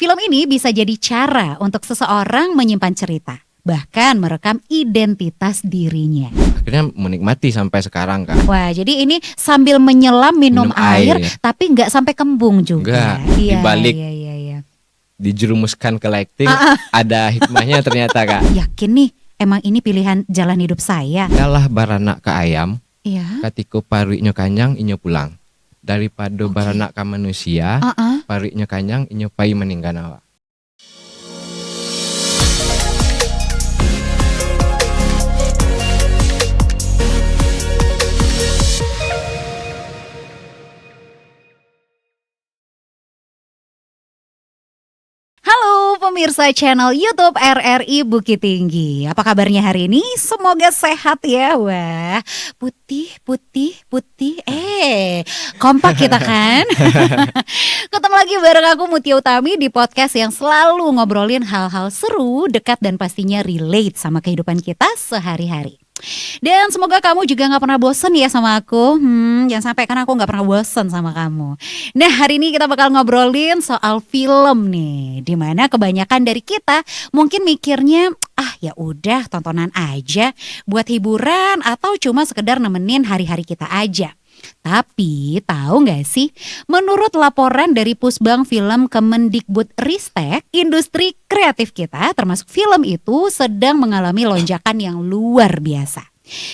Film ini bisa jadi cara untuk seseorang menyimpan cerita, bahkan merekam identitas dirinya. Akhirnya menikmati sampai sekarang Kak. Wah, jadi ini sambil menyelam minum air, ya. tapi nggak sampai kembung juga. Enggak, dibalik. Iya. Dijerumuskan ke lighting ada hikmahnya ternyata Kak. Yakin nih, emang ini pilihan jalan hidup saya. Dalah baranak ke ayam, Iya. katiko paruiknya kanyang inyo pulang. Daripada baranak ke manusia, paruiknya kanyang inyo pai meninggal awak. Halo pemirsa channel YouTube RRI Bukit Tinggi. Apa kabarnya hari ini? Semoga sehat ya. Wah, putih. Kompak kita kan? Ketemu lagi bareng aku Mutia Utami di podcast yang selalu ngobrolin hal-hal seru, dekat dan pastinya relate sama kehidupan kita sehari-hari. Dan semoga kamu juga gak pernah bosen ya sama aku. Jangan sampai kan aku gak pernah bosen sama kamu. Nah, hari ini kita bakal ngobrolin soal film nih, dimana kebanyakan dari kita mungkin mikirnya ya udah tontonan aja buat hiburan atau cuma sekedar nemenin hari-hari kita aja. Tapi tahu gak sih, menurut laporan dari Pusbang Film Kemendikbudristek, industri kreatif kita termasuk film itu sedang mengalami lonjakan yang luar biasa.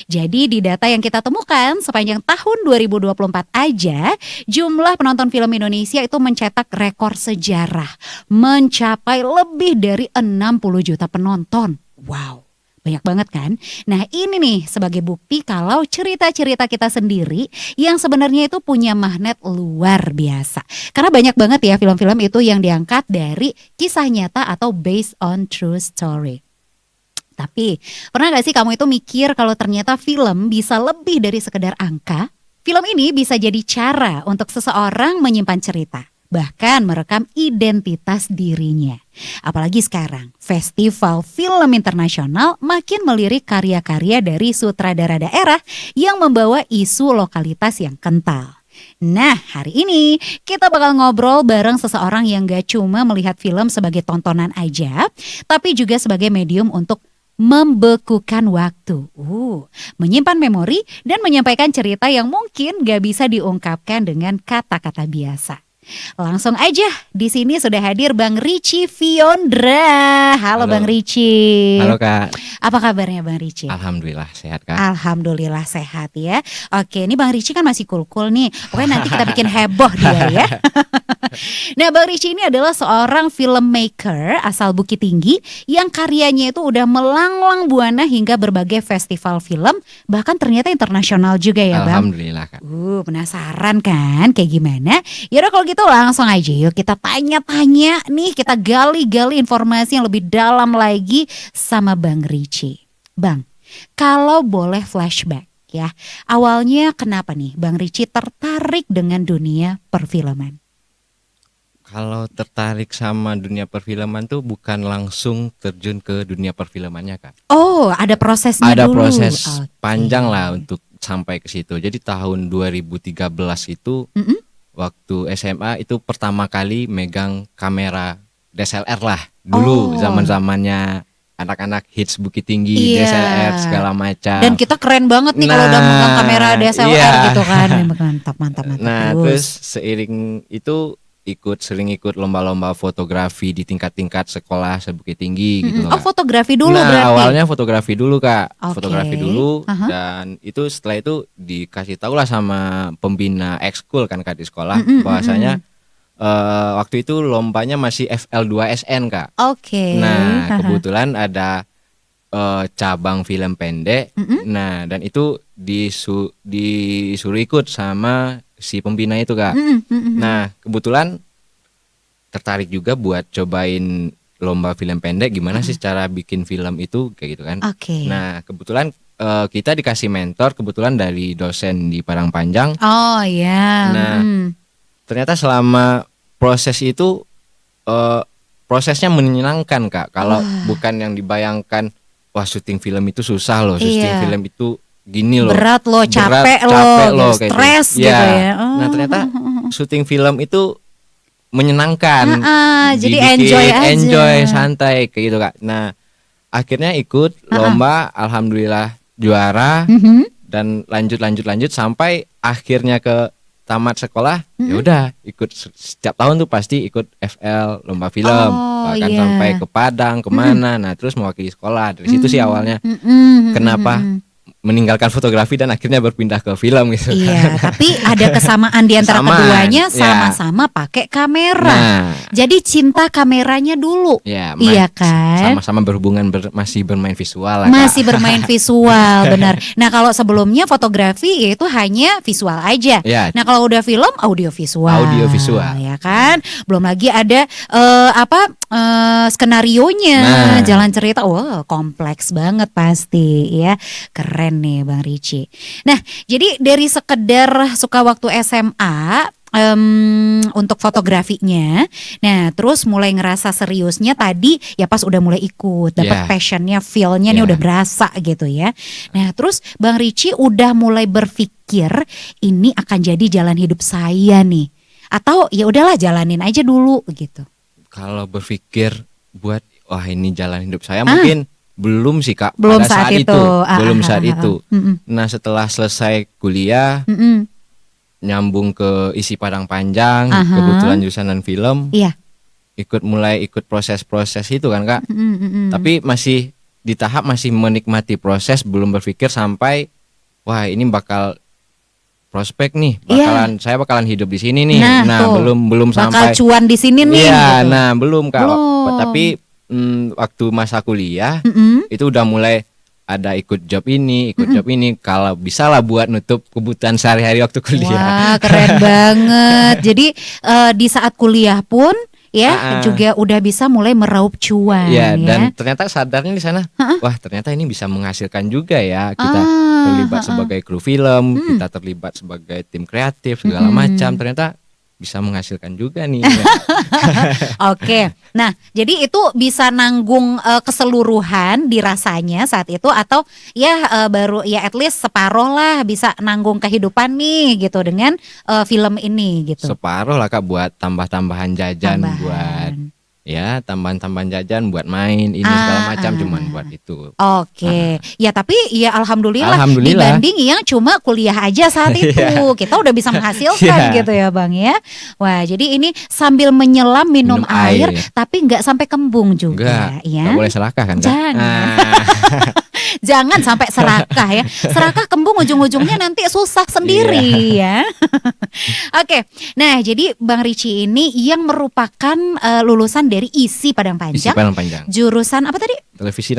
Jadi di data yang kita temukan sepanjang tahun 2024 aja, jumlah penonton film Indonesia itu mencetak rekor sejarah, mencapai lebih dari 60 juta penonton. Wow. Banyak banget kan? Nah ini nih sebagai bukti kalau cerita-cerita kita sendiri yang sebenarnya itu punya magnet luar biasa. Karena banyak banget ya film-film itu yang diangkat dari kisah nyata atau based on true story. Tapi pernah gak sih kamu itu mikir kalau ternyata film bisa lebih dari sekedar angka? Film ini bisa jadi cara untuk seseorang menyimpan cerita, bahkan merekam identitas dirinya. Apalagi sekarang, festival film internasional makin melirik karya-karya dari sutradara daerah yang membawa isu lokalitas yang kental. Nah, hari ini kita bakal ngobrol bareng seseorang yang gak cuma melihat film sebagai tontonan aja, tapi juga sebagai medium untuk membekukan waktu, menyimpan memori dan menyampaikan cerita yang mungkin gak bisa diungkapkan dengan kata-kata biasa. Langsung aja, di sini sudah hadir Bang Richie Fiondra. Halo Bang Richie. Halo Kak. Apa kabarnya Bang Richie? Alhamdulillah sehat Kak. Alhamdulillah sehat ya. Oke, ini Bang Richie kan masih cool-cool nih. Pokoknya nanti kita bikin heboh dia ya. Nah, Bang Richie ini adalah seorang filmmaker asal Bukit Tinggi yang karyanya itu udah melanglang buana hingga berbagai festival film, bahkan ternyata internasional juga ya Bang. Alhamdulillah Kak. Penasaran kan kayak gimana? Yaudah kalau gitu langsung aja yuk kita tanya-tanya nih, kita gali-gali informasi yang lebih dalam lagi sama Bang Richie. Bang, kalau boleh flashback ya, awalnya kenapa nih Bang Richie tertarik dengan dunia perfilman? Kalau tertarik sama dunia perfilman tuh bukan langsung terjun ke dunia perfilmannya Kak. Oh, ada prosesnya ada dulu. Ada proses panjang lah untuk sampai ke situ. Jadi tahun 2013 itu waktu SMA itu pertama kali megang kamera DSLR lah. Dulu zaman-zamannya anak-anak hits Bukit Tinggi, DSLR segala macam. Dan kita keren banget nih kalau udah megang kamera DSLR gitu kan. Mantap. Nah, terus seiring itu sering ikut lomba-lomba fotografi di tingkat-tingkat sekolah se-Bukit Tinggi gitu Kak. Fotografi dulu berarti. Awalnya fotografi dulu Kak. Fotografi dulu dan itu setelah itu dikasih tahu lah sama pembina ekskul kan Kak di sekolah bahwasanya waktu itu lombanya masih FL2SN Kak. Nah, kebetulan ada cabang film pendek. Nah, dan itu disuruh ikut sama si pembina itu Kak. Nah, kebetulan tertarik juga buat cobain lomba film pendek, gimana sih cara bikin film itu kayak gitu kan. Nah, kebetulan kita dikasih mentor kebetulan dari dosen di Padang Panjang. Nah, ternyata selama proses itu prosesnya menyenangkan Kak. Kalau bukan yang dibayangkan, wah syuting film itu susah loh, syuting film itu gini loh, berat loh, capek loh, stres gitu ya. Nah ternyata syuting film itu menyenangkan. Jadi enjoy santai kayak gitu Kak. Nah, akhirnya ikut lomba, alhamdulillah juara dan lanjut sampai akhirnya ke tamat sekolah. Ya udah ikut setiap tahun tuh pasti ikut FL lomba film, bahkan sampai ke Padang kemana. Nah terus mewakili sekolah. Dari situ sih awalnya kenapa meninggalkan fotografi dan akhirnya berpindah ke film gitu. Iya, tapi ada kesamaan di antara keduanya, sama-sama pakai kamera. Jadi cinta kameranya dulu. Ya, iya kan? Sama-sama berhubungan masih bermain visual lah, masih Kak. Bermain visual, benar. Nah, kalau sebelumnya fotografi itu hanya visual aja. Ya. Nah, kalau udah film audiovisual. Ya kan? Belum lagi ada skenarionya, jalan cerita. Wah, kompleks banget pasti ya. Keren nih Bang Richie. Nah, jadi dari sekedar suka waktu SMA untuk fotografinya, nah terus mulai ngerasa seriusnya tadi ya pas udah mulai ikut, dapat passionnya, feelnya nih udah berasa gitu ya. Nah terus Bang Richie udah mulai berpikir ini akan jadi jalan hidup saya nih, atau ya udahlah jalanin aja dulu gitu. Kalau berpikir buat wah ini jalan hidup saya mungkin belum sih Kak, belum pada saat itu. Belum saat itu. Nah setelah selesai kuliah, nyambung ke isi Padang Panjang, kebetulan jurusan dan film, mulai ikut proses-proses itu kan Kak. Tapi masih di tahap masih menikmati proses, belum berpikir sampai wah ini bakal prospek nih, saya bakalan hidup di sini nih. Nah belum sampai bakal cuan di sini nih. Iya, gitu. Nah belum Kak. Tapi waktu masa kuliah itu udah mulai ada ikut job ini, kalau bisa lah buat nutup kebutuhan sehari-hari waktu kuliah. Wah, keren banget. Jadi di saat kuliah pun juga udah bisa mulai meraup cuan. Dan ternyata sadarnya di sana, wah ternyata ini bisa menghasilkan juga ya. Kita terlibat sebagai kru film, kita terlibat sebagai tim kreatif segala macam. Ternyata bisa menghasilkan juga nih. Oke. Nah, jadi itu bisa nanggung keseluruhan dirasanya saat itu, atau baru at least separoh lah bisa nanggung kehidupan nih gitu dengan film ini gitu. Separoh lah Kak, buat tambahan jajan, buat tambahan jajan buat main ini segala macam, cuman buat itu. Oke. Ya tapi ya alhamdulillah dibanding yang cuma kuliah aja saat itu kita udah bisa menghasilkan gitu ya Bang ya. Wah, jadi ini sambil menyelam minum air tapi nggak sampai kembung juga. Nggak boleh serakah kan Kak? Jangan sampai serakah ya. Serakah kembung ujung-ujungnya nanti susah sendiri ya. Oke. Nah, jadi Bang Richie ini yang merupakan lulusan dari ISI Padang Panjang. Jurusan apa tadi? Televisi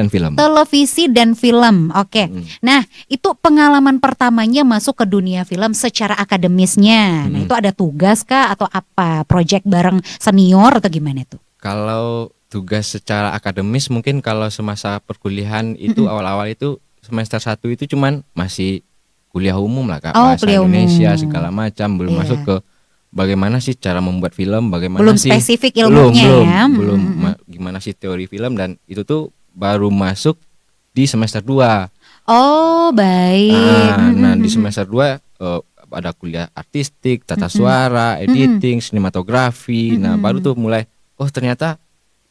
dan film. Oke. Nah, itu pengalaman pertamanya masuk ke dunia film secara akademisnya. Nah, itu ada tugas kah atau apa? Project bareng senior atau gimana tuh? Kalau tugas secara akademis mungkin kalau semasa perkuliahan itu awal-awal itu semester 1 itu cuman masih kuliah umum lah Kak, bahasa Indonesia segala macam, belum masuk ke bagaimana sih cara membuat film, bagaimana belum sih spesifik ilmunya belum gimana sih teori film, dan itu tuh baru masuk di semester 2. Oh, baik. Nah, di semester 2 ada kuliah artistik, tata suara, editing, sinematografi. Nah, baru tuh mulai ternyata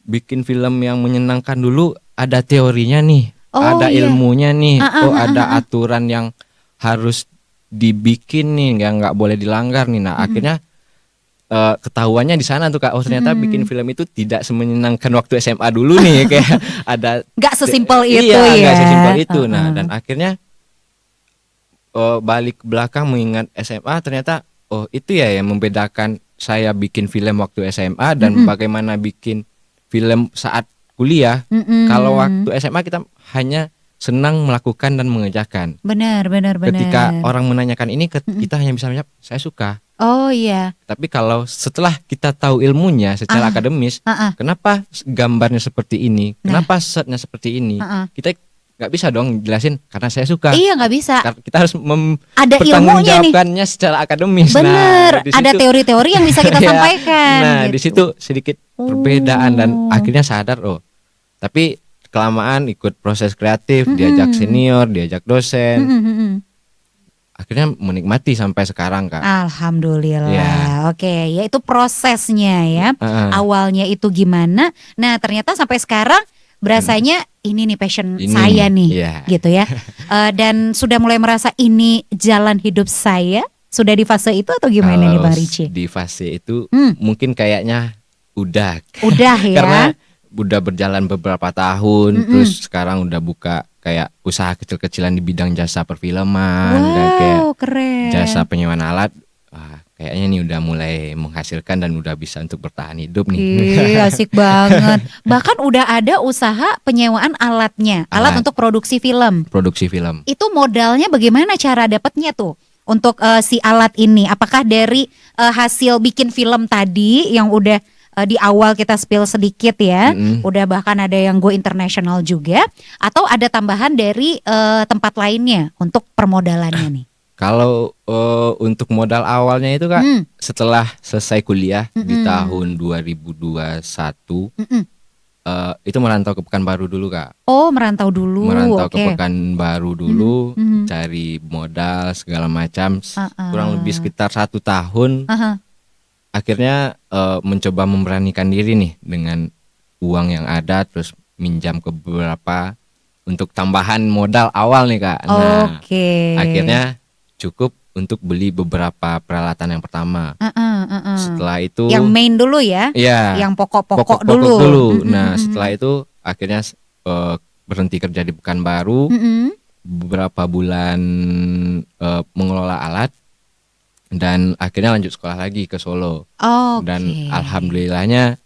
bikin film yang menyenangkan dulu ada teorinya nih, ada ilmunya nih, ada aturan yang harus dibikin nih, yang nggak boleh dilanggar nih. Nah akhirnya ketahuannya di sana tuh Kak, ternyata bikin film itu tidak semenyenangkan waktu SMA dulu nih, kayak ada nggak sesimpel itu nggak sesimpel itu. Nah dan akhirnya balik belakang mengingat SMA, ternyata itu ya yang membedakan saya bikin film waktu SMA dan bagaimana bikin film saat kuliah. Kalau waktu SMA kita hanya senang melakukan dan mengerjakan. Benar. Ketika orang menanyakan ini, kita hanya bisa menjawab saya suka. Oh iya. Tapi kalau setelah kita tahu ilmunya secara akademis, kenapa gambarnya seperti ini, kenapa setnya seperti ini, kita nggak bisa dong jelasin karena saya suka. Iya, nggak bisa. Kita harus ada ilmunya nih secara akademis. Bener. Nah, ada teori-teori yang bisa kita sampaikan. Nah gitu. Di situ sedikit perbedaan dan akhirnya sadar tapi kelamaan ikut proses kreatif, diajak senior, diajak dosen, akhirnya menikmati sampai sekarang Kak. Alhamdulillah. Oke, ya itu prosesnya ya. Awalnya itu gimana? Nah ternyata sampai sekarang berasanya ini nih passion saya nih, gitu ya. Dan sudah mulai merasa ini jalan hidup saya. Sudah di fase itu atau gimana nih Bang Richie? Di fase itu mungkin kayaknya udah ya. Karena udah berjalan beberapa tahun, terus sekarang udah buka kayak usaha kecil-kecilan di bidang jasa perfilman, dan kayak keren. jasa penyewaan alat. Wah, kayaknya nih udah mulai menghasilkan dan udah bisa untuk bertahan hidup nih. Asik banget. Bahkan udah ada usaha penyewaan alatnya, alat untuk produksi film. Produksi film. Itu modalnya bagaimana cara dapatnya tuh? Untuk si alat ini, apakah dari hasil bikin film tadi yang udah di awal kita spill sedikit ya, udah bahkan ada yang go international juga, atau ada tambahan dari tempat lainnya untuk permodalannya nih? Kalau untuk modal awalnya itu Kak, setelah selesai kuliah di tahun 2021, itu merantau ke Pekanbaru dulu Kak. Oh merantau dulu. Merantau ke Pekanbaru dulu, cari modal segala macam, kurang lebih sekitar 1 tahun. Akhirnya mencoba memberanikan diri nih dengan uang yang ada, terus minjam ke beberapa untuk tambahan modal awal nih Kak. Nah, akhirnya cukup untuk beli beberapa peralatan yang pertama. Setelah itu yang main dulu ya, yang pokok-pokok dulu. Nah, setelah itu akhirnya berhenti kerja di Pekanbaru, beberapa bulan mengelola alat. Dan akhirnya lanjut sekolah lagi ke Solo. Dan alhamdulillahnya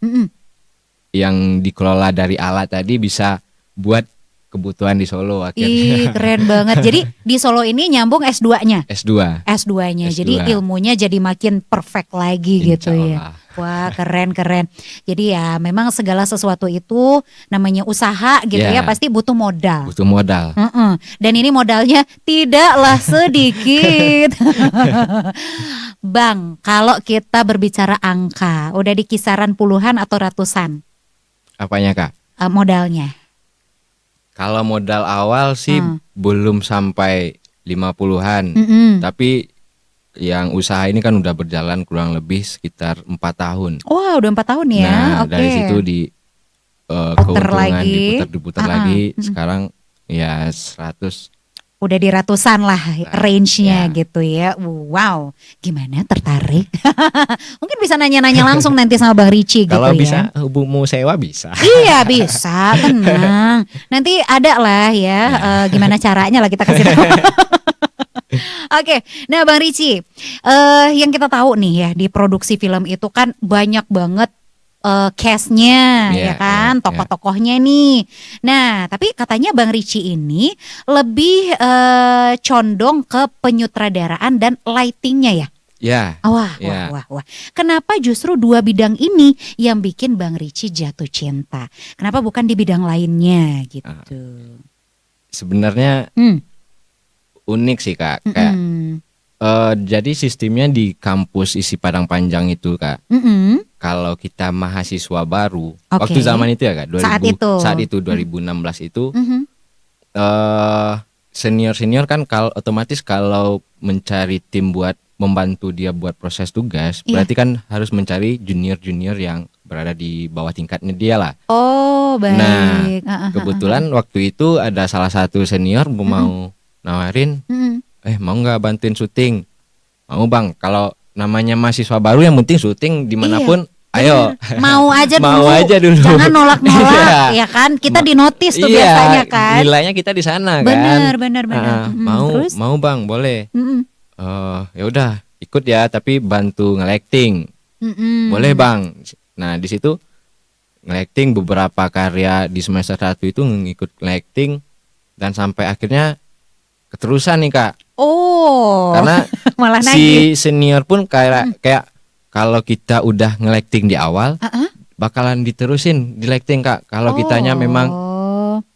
yang dikelola dari alat tadi bisa buat kebutuhan di Solo akhirnya. Keren banget. Jadi di Solo ini nyambung S2-nya. S2-nya. Jadi ilmunya jadi makin perfect lagi gitu ya. Wah keren. Jadi ya memang segala sesuatu itu namanya usaha gitu ya, pasti butuh modal. Dan ini modalnya tidaklah sedikit. Bang, kalau kita berbicara angka, udah di kisaran puluhan atau ratusan? Apanya Kak? Modalnya. Kalau modal awal sih belum sampai 50-an, tapi yang usaha ini kan udah berjalan kurang lebih sekitar 4 tahun. Wah, udah 4 tahun ya. Nah, dari situ keuntungan diputar lagi. Sekarang ya 100. Udah di ratusan lah range-nya gitu ya. Wow, gimana tertarik? Mungkin bisa nanya-nanya langsung nanti sama Bang Richie gitu ya. Kalau bisa mau sewa bisa. Iya bisa, tenang. Nanti ada lah ya gimana caranya lah kita kasih tahu. Oke, nah Bang Richie, yang kita tahu nih ya di produksi film itu kan banyak banget cast-nya ya kan, tokoh-tokohnya nih. Nah, tapi katanya Bang Richie ini lebih condong ke penyutradaraan dan lighting-nya ya. Wah. Kenapa justru 2 bidang ini yang bikin Bang Richie jatuh cinta? Kenapa bukan di bidang lainnya gitu? Sebenarnya unik sih Kak. Kayak jadi sistemnya di kampus isi Padang Panjang itu Kak. Kalau kita mahasiswa baru, waktu zaman itu ya Kak, saat itu 2016 itu, senior kan otomatis kalau mencari tim buat membantu dia buat proses tugas, berarti kan harus mencari junior yang berada di bawah tingkatnya dia lah. Oh baik. Nah kebetulan waktu itu ada salah satu senior mau nawarin, mau nggak bantuin syuting? Mau Bang, kalau namanya mahasiswa baru yang penting syuting dimanapun, ayo. Mau aja dulu. Jangan nolak-nolak, ya kan? Kita dinotis tuh biasanya kan. Nilainya kita di sana kan. Benar. Mau Bang, boleh. Ya udah, ikut ya, tapi bantu nge-lighting. Boleh Bang. Nah di situ nge-lighting beberapa karya di semester 1 itu ngikut nge-lighting, dan sampai akhirnya keterusan nih Kak. Karena malah si senior pun kayak kalau kita udah nge-lighting di awal, bakalan diterusin di lighting Kak. Kalau kitanya memang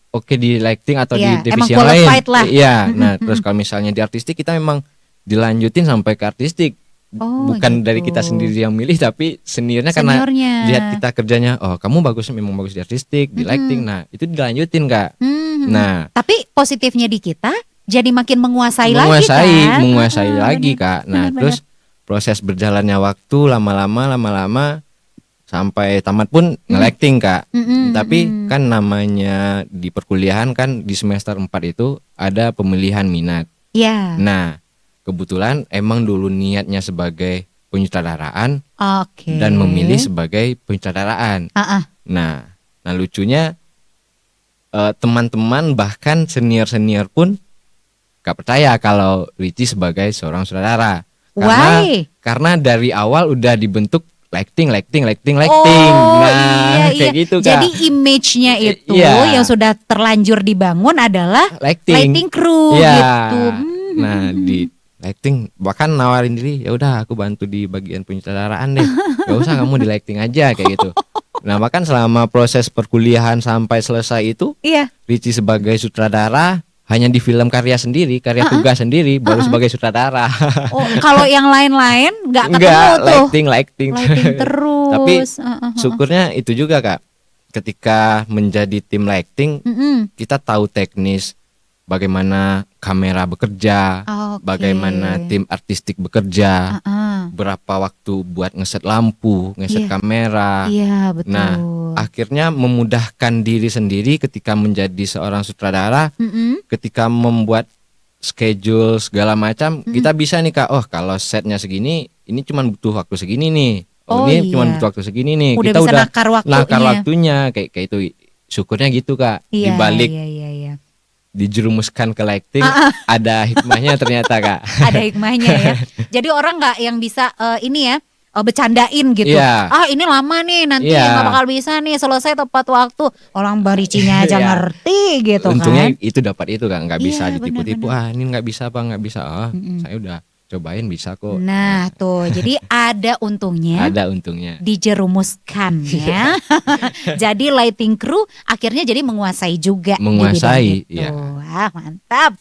oke di lighting atau di divisi yang lain. Iya. Nah, terus kalau misalnya di artistik kita memang dilanjutin sampai ke artistik. Bukan dari kita sendiri yang milih, tapi seniornya karena lihat kita kerjanya, kamu memang bagus di artistik, di lighting. Nah, itu dilanjutin Kak. Nah, tapi positifnya di kita jadi makin menguasai lagi kan? Menguasai lagi bener, Kak. Nah bener. terus proses berjalannya waktu lama-lama sampai tamat pun nge-acting Kak. Tapi kan namanya di perkuliahan kan di semester 4 itu ada pemilihan minat. Iya. Nah kebetulan emang dulu niatnya sebagai penyutradaraan dan memilih sebagai penyutradaraan. Nah lucunya teman-teman bahkan senior pun gak percaya kalau Richie sebagai seorang sutradara. Karena dari awal udah dibentuk acting. Oh, nah, iya. kayak gitu Kak. Jadi image-nya itu yang sudah terlanjur dibangun adalah lighting crew gitu. Nah, di lighting bahkan nawarin diri, ya udah aku bantu di bagian penyutradaraan deh. Gak usah kamu di lighting aja kayak gitu. Nah, bahkan selama proses perkuliahan sampai selesai itu, Richie sebagai sutradara hanya di film karya tugas sendiri, baru sebagai sutradara. Oh, kalau yang lain-lain nggak ketemu tuh. Lighting terus. Tapi syukurnya itu juga Kak. Ketika menjadi tim lighting, kita tahu teknis, bagaimana kamera bekerja, bagaimana tim artistik bekerja, berapa waktu buat ngeset lampu, ngeset kamera. Iya, betul. Nah, akhirnya memudahkan diri sendiri ketika menjadi seorang sutradara, ketika membuat schedule segala macam, kita bisa nih Kak, oh kalau setnya segini, ini cuma butuh waktu segini nih. Ini cuma butuh waktu segini nih. Kita udah nakar waktunya kayak itu. Syukurnya gitu Kak. Di balik dijerumuskan ke lighting, ada hikmahnya ternyata Kak. Ada hikmahnya ya. Jadi orang nggak yang bisa bercandain gitu. Ini lama nih, nanti nggak bakal bisa nih selesai tepat waktu. Orang baricinya aja ngerti gitu. Untungnya kan. itu dapat itu Kak, nggak bisa ditipu-tipu. Ini nggak bisa Bang, nggak bisa. Saya udah cobain bisa kok. Nah tuh, jadi ada untungnya. Ada untungnya. Dijerumuskan ya. Jadi lighting crew akhirnya jadi menguasai juga. Menguasai, iya. Wah mantap.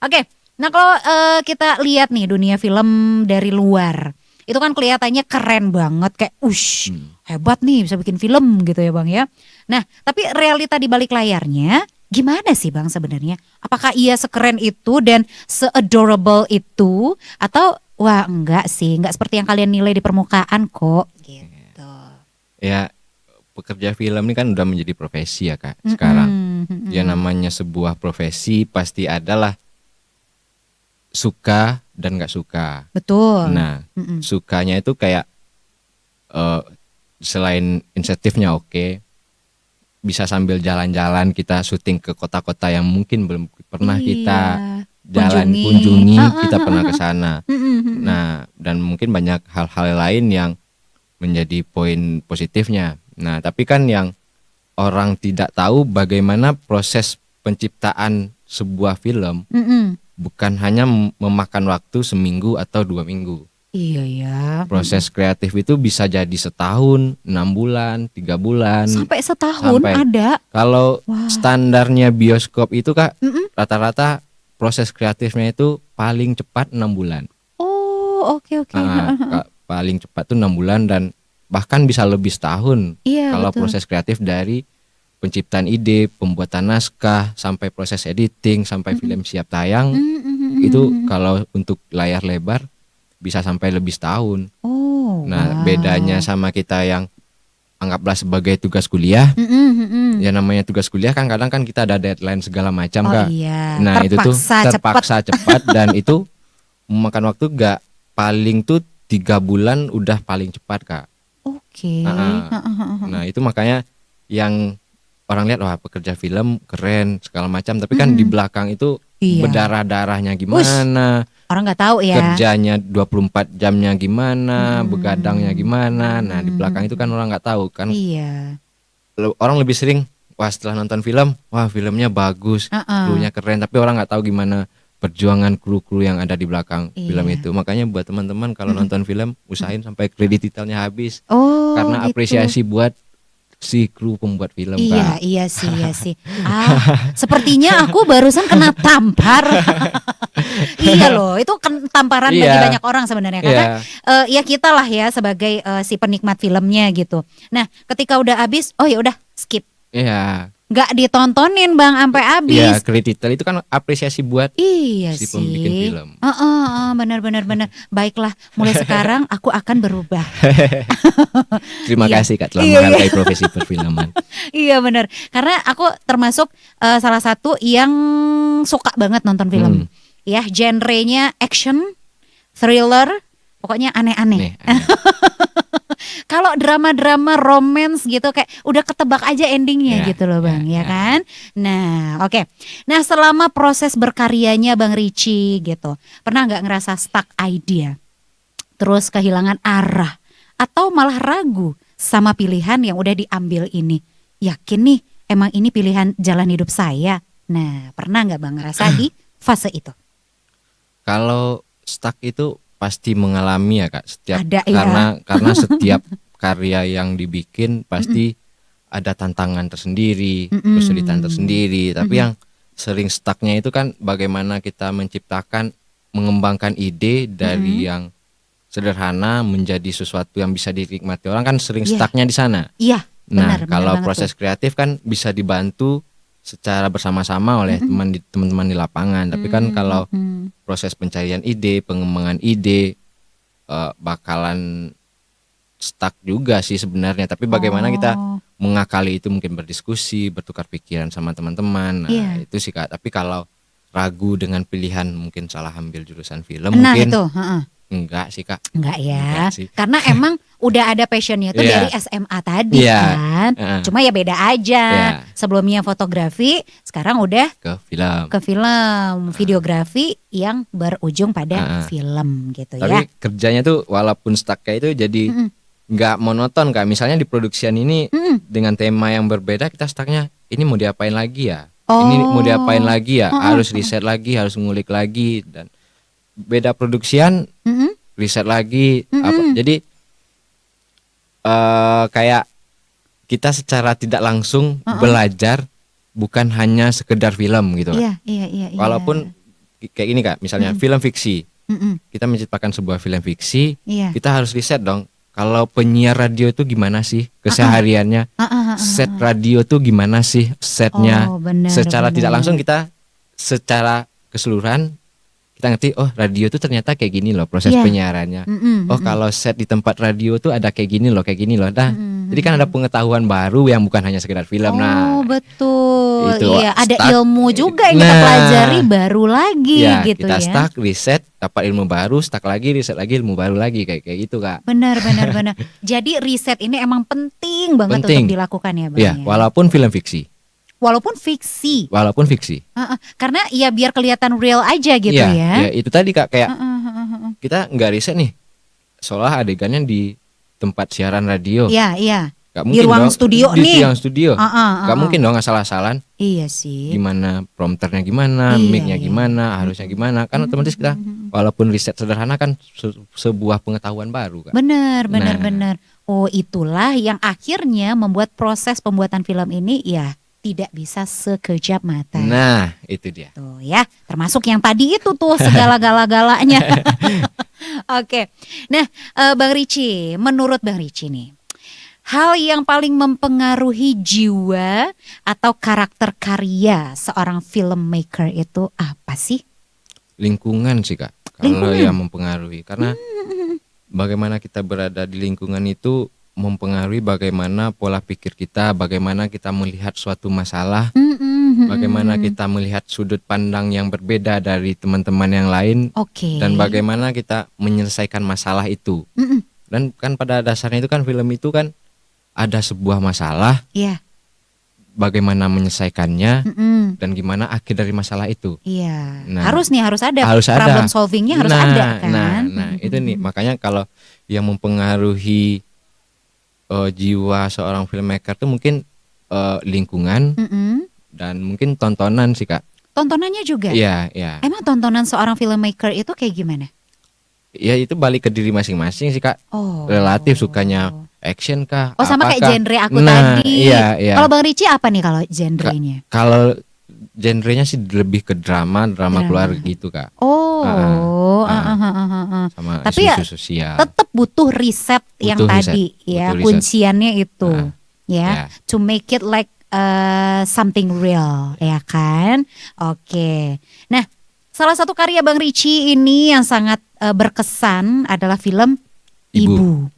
Oke, nah kalau kita lihat nih dunia film dari luar, itu kan kelihatannya keren banget, kayak hebat nih bisa bikin film gitu ya Bang ya. Nah tapi realita di balik layarnya gimana sih Bang sebenarnya? Apakah ia sekeren itu dan se-adorable itu, atau wah enggak sih, enggak seperti yang kalian nilai di permukaan kok gitu. Ya pekerja film ini kan udah menjadi profesi ya Kak sekarang. Ya namanya sebuah profesi pasti adalah suka dan nggak suka. Betul. Nah, sukanya itu kayak selain insentifnya oke, bisa sambil jalan-jalan kita syuting ke kota-kota yang mungkin belum pernah kita kunjungi, kita pernah ke sana. Nah, dan mungkin banyak hal-hal lain yang menjadi poin positifnya. Nah, tapi kan yang orang tidak tahu bagaimana proses penciptaan sebuah film. Bukan hanya memakan waktu seminggu atau 2 minggu. Iya ya. Proses kreatif itu bisa jadi setahun, 6 bulan, 3 bulan. Sampai setahun ada. Kalau standarnya bioskop itu Kak, rata-rata proses kreatifnya itu paling cepat 6 bulan. Oh oke. Paling cepat tuh 6 bulan dan bahkan bisa lebih setahun. Iya, kalau proses kreatif dari penciptaan ide, pembuatan naskah, sampai proses editing, sampai film siap tayang, itu kalau untuk layar lebar bisa sampai lebih setahun. Bedanya sama kita yang anggaplah sebagai tugas kuliah, ya namanya tugas kuliah kan kadang kan kita ada deadline segala macam Kak. Iya. Nah itu tuh terpaksa cepat dan itu memakan waktu gak paling tuh 3 bulan udah paling cepat Kak. Oke. Nah itu makanya yang orang lihat wah pekerja film keren segala macam, tapi kan di belakang itu berdarah-darahnya gimana, orang nggak tahu ya, kerjanya 24 jamnya gimana, begadangnya gimana. Nah di belakang itu kan orang nggak tahu kan. Orang lebih sering wah setelah nonton film, wah filmnya bagus, krunya keren, tapi orang nggak tahu gimana perjuangan kru-kru yang ada di belakang film itu. Makanya buat teman-teman kalau nonton film usahain sampai kredit detailnya habis, karena apresiasi buat si kru pembuat film Kak. Iya sih. Sepertinya aku barusan kena tampar. Iya loh, itu tamparan bagi banyak orang sebenarnya, karena ya kita lah ya sebagai si penikmat filmnya gitu. Nah ketika udah habis, oh ya udah skip. Iya, nggak ditontonin Bang sampai habis. Iya, kreditel itu kan apresiasi buat Iya si sih. pembikin film. Benar. Baiklah, mulai sekarang aku akan berubah. Terima kasih Kak telah Iya. menghargai profesi perfilman. Iya benar. Karena aku termasuk salah satu yang suka banget nonton film. Ya, genrenya action, thriller, pokoknya aneh-aneh. Kalau drama-drama romance gitu kayak udah ketebak aja endingnya gitu loh Bang, ya kan? Nah, oke. Nah, selama proses berkaryanya Bang Richie gitu, pernah nggak ngerasa stuck idea? Terus kehilangan arah atau malah ragu sama pilihan yang udah diambil ini? Yakin nih emang ini pilihan jalan hidup saya? Nah, pernah nggak Bang ngerasa di fase itu? Kalau stuck itu pasti mengalami ya Kak, setiap Ada, karena setiap karya yang dibikin pasti ada tantangan tersendiri, kesulitan tersendiri. Tapi yang sering stucknya itu kan bagaimana kita menciptakan, mengembangkan ide dari yang sederhana menjadi sesuatu yang bisa dinikmati orang, kan sering stucknya di sana. Iya. Nah, kalau proses kreatif kan bisa dibantu secara bersama-sama oleh teman-teman di lapangan. Tapi kan kalau proses pencarian ide, pengembangan ide bakalan stuck juga sih sebenarnya. Tapi bagaimana kita mengakali itu, mungkin berdiskusi, bertukar pikiran sama teman-teman. Nah, itu sih Kak. Tapi kalau ragu dengan pilihan mungkin salah ambil jurusan film, mungkin itu, enggak sih Kak. Enggak ya. Enggak sih. Karena emang udah ada passionnya itu dari SMA tadi kan. Cuma ya beda aja. Sebelumnya fotografi, sekarang udah ke film. Videografi yang berujung pada film gitu. Tapi kerjanya tuh walaupun stuck kayak itu jadi nggak monoton Kak. Misalnya di produksian ini dengan tema yang berbeda, kita stucknya ini mau diapain lagi ya? Ini mau diapain lagi ya? Harus riset lagi, harus ngulik lagi, dan beda produksian riset lagi apa. Jadi kayak kita secara tidak langsung belajar, bukan hanya sekedar film gitu. Iya. Walaupun kayak gini Kak, misalnya film fiksi. Kita menciptakan sebuah film fiksi, kita harus riset dong. Kalau penyiar radio itu gimana sih kesehariannya? Set radio tuh gimana sih setnya? Secara tidak langsung kita secara keseluruhan kita ngerti, oh radio tuh ternyata kayak gini loh proses penyiarannya. Oh kalau set di tempat radio tuh ada kayak gini loh. Nah, jadi kan ada pengetahuan baru yang bukan hanya sekedar film. Oh betul. Itu ada stuck, ilmu juga yang kita pelajari baru lagi gitu kita stuck, riset, dapat ilmu baru, stuck lagi, riset lagi, ilmu baru lagi, kayak gitu Kak. Benar. Jadi riset ini emang penting banget untuk dilakukan ya Bang. Ya, walaupun film fiksi. Walaupun fiksi. Karena ya biar kelihatan real aja gitu ya. Ya itu tadi Kak, kayak kita nggak riset nih, seolah adegannya di tempat siaran radio. Iya. Gak mungkin di ruang dong, studio di nih. ruang studio. Gak mungkin dong asal-asalan. Iya sih. Gimana prompternya gimana, mic-nya gimana, harusnya gimana. Kan otomatis kita walaupun riset sederhana kan sebuah pengetahuan baru Kak. Benar. Oh itulah yang akhirnya membuat proses pembuatan film ini ya tidak bisa sekejap mata. Nah, itu dia. Tuh ya, termasuk yang tadi itu tuh segala gala-galanya. Oke. Nah, Bang Richie, menurut Bang Richie nih, hal yang paling mempengaruhi jiwa atau karakter karya seorang filmmaker itu apa sih? Lingkungan sih Kak. Kalau yang mempengaruhi, karena bagaimana kita berada di lingkungan itu mempengaruhi bagaimana pola pikir kita, bagaimana kita melihat suatu masalah, bagaimana kita melihat sudut pandang yang berbeda dari teman-teman yang lain, dan bagaimana kita menyelesaikan masalah itu. Dan kan pada dasarnya itu kan film itu kan ada sebuah masalah, bagaimana menyelesaikannya, dan gimana akhir dari masalah itu. Nah, harus ada problem solvingnya harus ada kan. Nah itu nih, makanya kalau yang mempengaruhi jiwa seorang filmmaker tuh mungkin lingkungan dan mungkin tontonan sih Kak. Tontonannya juga? Iya. Emang tontonan seorang filmmaker itu kayak gimana? Ya itu balik ke diri masing-masing sih Kak. Relatif sukanya action kah? Sama kayak genre aku tadi. Iya. Kalau Bang Richie apa nih kalau genrenya? Kalau genrenya sih lebih ke drama keluarga gitu Kak. Sama tapi ya sosial. Tetap butuh riset yang tadi ya, kunciannya itu to make it like something real, ya kan? Oke. Nah, salah satu karya Bang Richie ini yang sangat berkesan adalah film Ibu.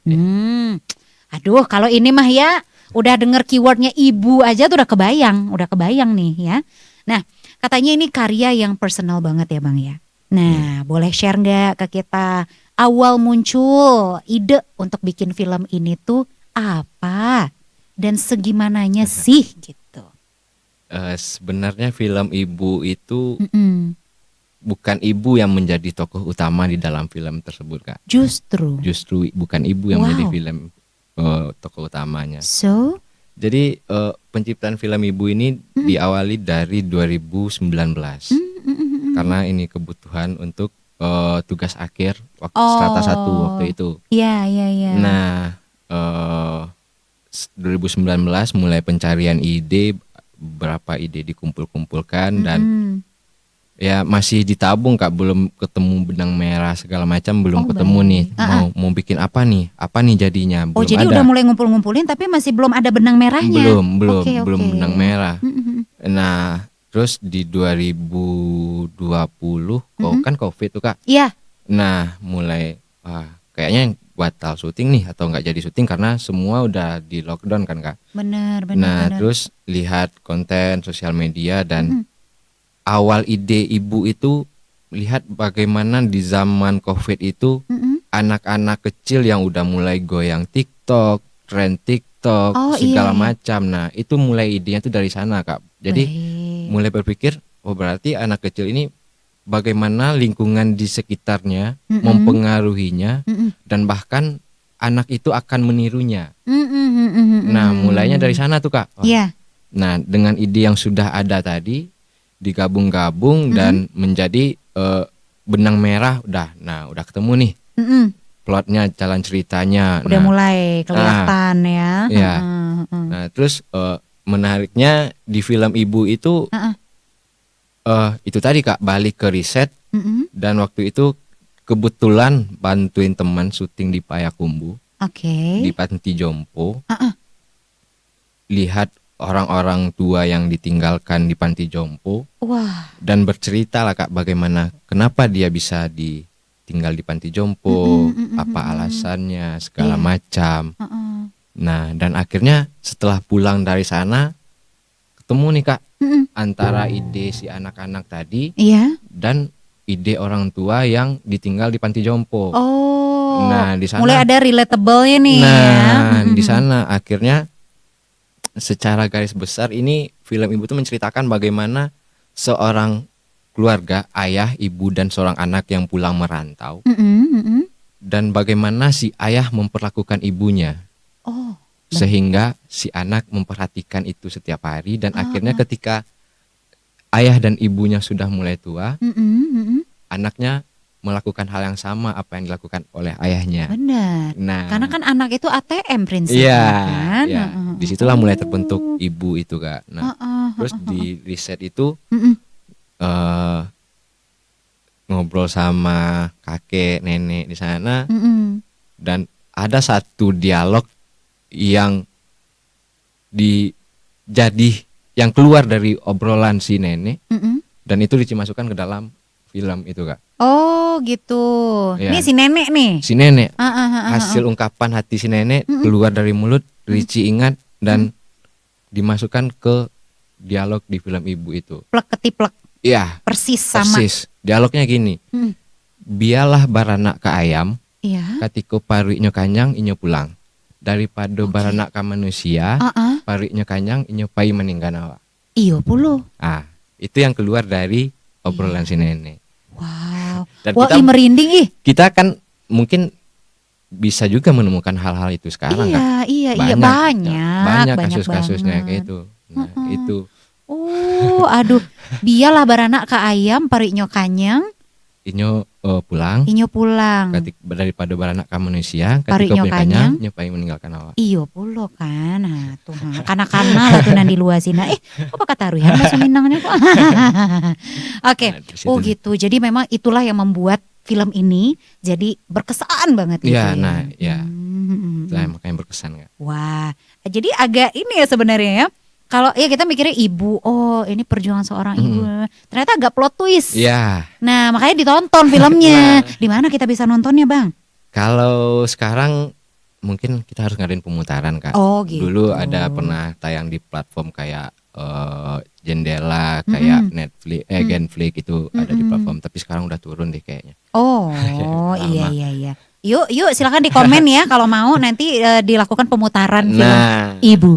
Aduh, kalau ini mah ya udah denger keywordnya ibu aja tuh udah kebayang nih ya. Nah, katanya ini karya yang personal banget ya Bang ya. Nah, boleh share nggak ke kita awal muncul ide untuk bikin film ini tuh apa dan segimananya sih gitu? Sebenarnya film Ibu itu bukan ibu yang menjadi tokoh utama di dalam film tersebut Kak. Justru bukan ibu yang menjadi film tokoh utamanya. So, jadi penciptaan film Ibu ini diawali dari 2019 karena ini kebutuhan untuk tugas akhir waktu strata 1 waktu itu. Iya. Nah 2019 mulai pencarian ide, berapa ide dikumpulkan dan ya masih ditabung Kak, belum ketemu benang merah segala macam, belum ketemu nih mau bikin apa nih jadinya belum jadi ada. Udah mulai ngumpulin tapi masih belum ada benang merahnya. Belum benang merah. Nah terus di 2020 kan COVID tuh Kak. Iya. Nah mulai kayaknya batal syuting nih atau nggak jadi syuting karena semua udah di lockdown kan Kak. Benar. Terus lihat konten sosial media dan awal ide Ibu itu lihat bagaimana di zaman COVID itu anak-anak kecil yang udah mulai goyang TikTok, tren TikTok, segala macam. Nah itu mulai idenya tuh dari sana Kak. Jadi mulai berpikir, berarti anak kecil ini bagaimana lingkungan di sekitarnya mempengaruhinya dan bahkan anak itu akan menirunya. Nah mulainya dari sana tuh Kak. Nah dengan ide yang sudah ada tadi digabung-gabung dan menjadi benang merah udah ketemu nih plotnya, jalan ceritanya udah mulai kelihatan ya. Nah terus menariknya di film Ibu itu itu tadi Kak, balik ke riset dan waktu itu kebetulan bantuin teman syuting di Payakumbuh di Panti Jompo. Lihat orang-orang tua yang ditinggalkan di Panti Jompo. Dan bercerita lah Kak bagaimana kenapa dia bisa ditinggal di Panti Jompo, apa alasannya segala macam. Nah dan akhirnya setelah pulang dari sana ketemu nih Kak antara ide si anak-anak tadi dan ide orang tua yang ditinggal di Panti Jompo. Nah di sana mulai ada relatable-nya nih. Di sana akhirnya secara garis besar ini film Ibu tuh menceritakan bagaimana seorang keluarga, ayah, ibu dan seorang anak yang pulang merantau dan bagaimana si ayah memperlakukan ibunya sehingga si anak memperhatikan itu setiap hari dan akhirnya ketika ayah dan ibunya sudah mulai tua, anaknya melakukan hal yang sama apa yang dilakukan oleh ayahnya. Benar. Nah, karena kan anak itu ATM prinsipnya kan. Disitulah mulai terbentuk Ibu itu Kak. Nah, terus di riset itu ngobrol sama kakek nenek di sana dan ada satu dialog yang yang keluar dari obrolan si nenek dan itu dimasukkan ke dalam film itu Kak. Oh gitu. Ini si nenek nih. Si nenek. Hasil ungkapan hati si nenek keluar dari mulut Richie ingat dan dimasukkan ke dialog di film Ibu itu. Plek ketiplek. Iya. Persis sama. Persis. Dialognya gini. Biarlah baranak ke ayam. Katiko paruiknya kanyang inyo pulang. Daripada baranak ke manusia, paruiknya kanyang inyo pai meninggal. Iyo puluh. Itu yang keluar dari obrolan si nenek. Wow. Dan kita merinding ih. Kita kan mungkin bisa juga menemukan hal-hal itu sekarang kan. Iya, banyak kasus-kasusnya kayak itu. Nah, itu. Aduh, biarlah baranak ke ayam, paruiknya kanyang. Inyo pulang. Daripada baranak ka manusia, ketika kanyang nyopai meninggalkan awak. Iyo pulo kan. Nah, tuh kana-kana lah tuh nan di luar sini. Kok kata taruhan Mas Minangnya kok. Oke. Nah, gitu. Jadi memang itulah yang membuat film ini jadi berkesan banget gitu. Iya, makanya berkesan Kak. Wah, jadi agak ini ya sebenarnya ya. Kalau ya kita mikirnya ibu, oh ini perjuangan seorang ibu. Ternyata agak plot twist. Iya. Nah, makanya ditonton filmnya. Di mana kita bisa nontonnya, Bang? Kalau sekarang mungkin kita harus ngadain pemutaran, Kak. Oh, gitu. Dulu ada pernah tayang di platform kayak Jendela, kayak Netflix, Genflix itu ada di platform, tapi sekarang udah turun deh kayaknya. Oh, iya. Yuk silakan di komen ya kalau mau nanti dilakukan pemutaran film Ibu.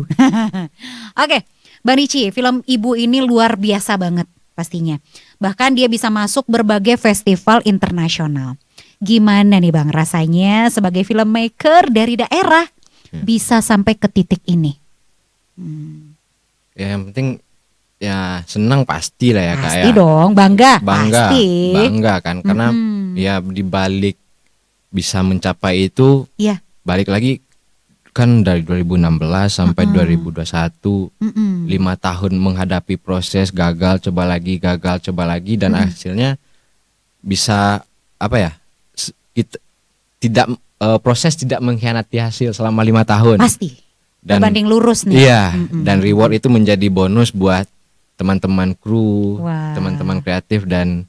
Oke, Bang Richie, film Ibu ini luar biasa banget pastinya. Bahkan dia bisa masuk berbagai festival internasional. Gimana nih Bang rasanya sebagai filmmaker dari daerah bisa sampai ke titik ini? Ya yang penting ya senang pasti lah ya Kak. Pasti dong, bangga pasti. Bangga kan karena ya dibalik bisa mencapai itu, balik lagi kan dari 2016 sampai 2021 5 tahun menghadapi proses gagal coba lagi dan hasilnya bisa apa ya, proses tidak mengkhianati hasil selama 5 tahun pasti dan berbanding lurus nih. Iya, dan reward itu menjadi bonus buat teman-teman kru, teman-teman kreatif, dan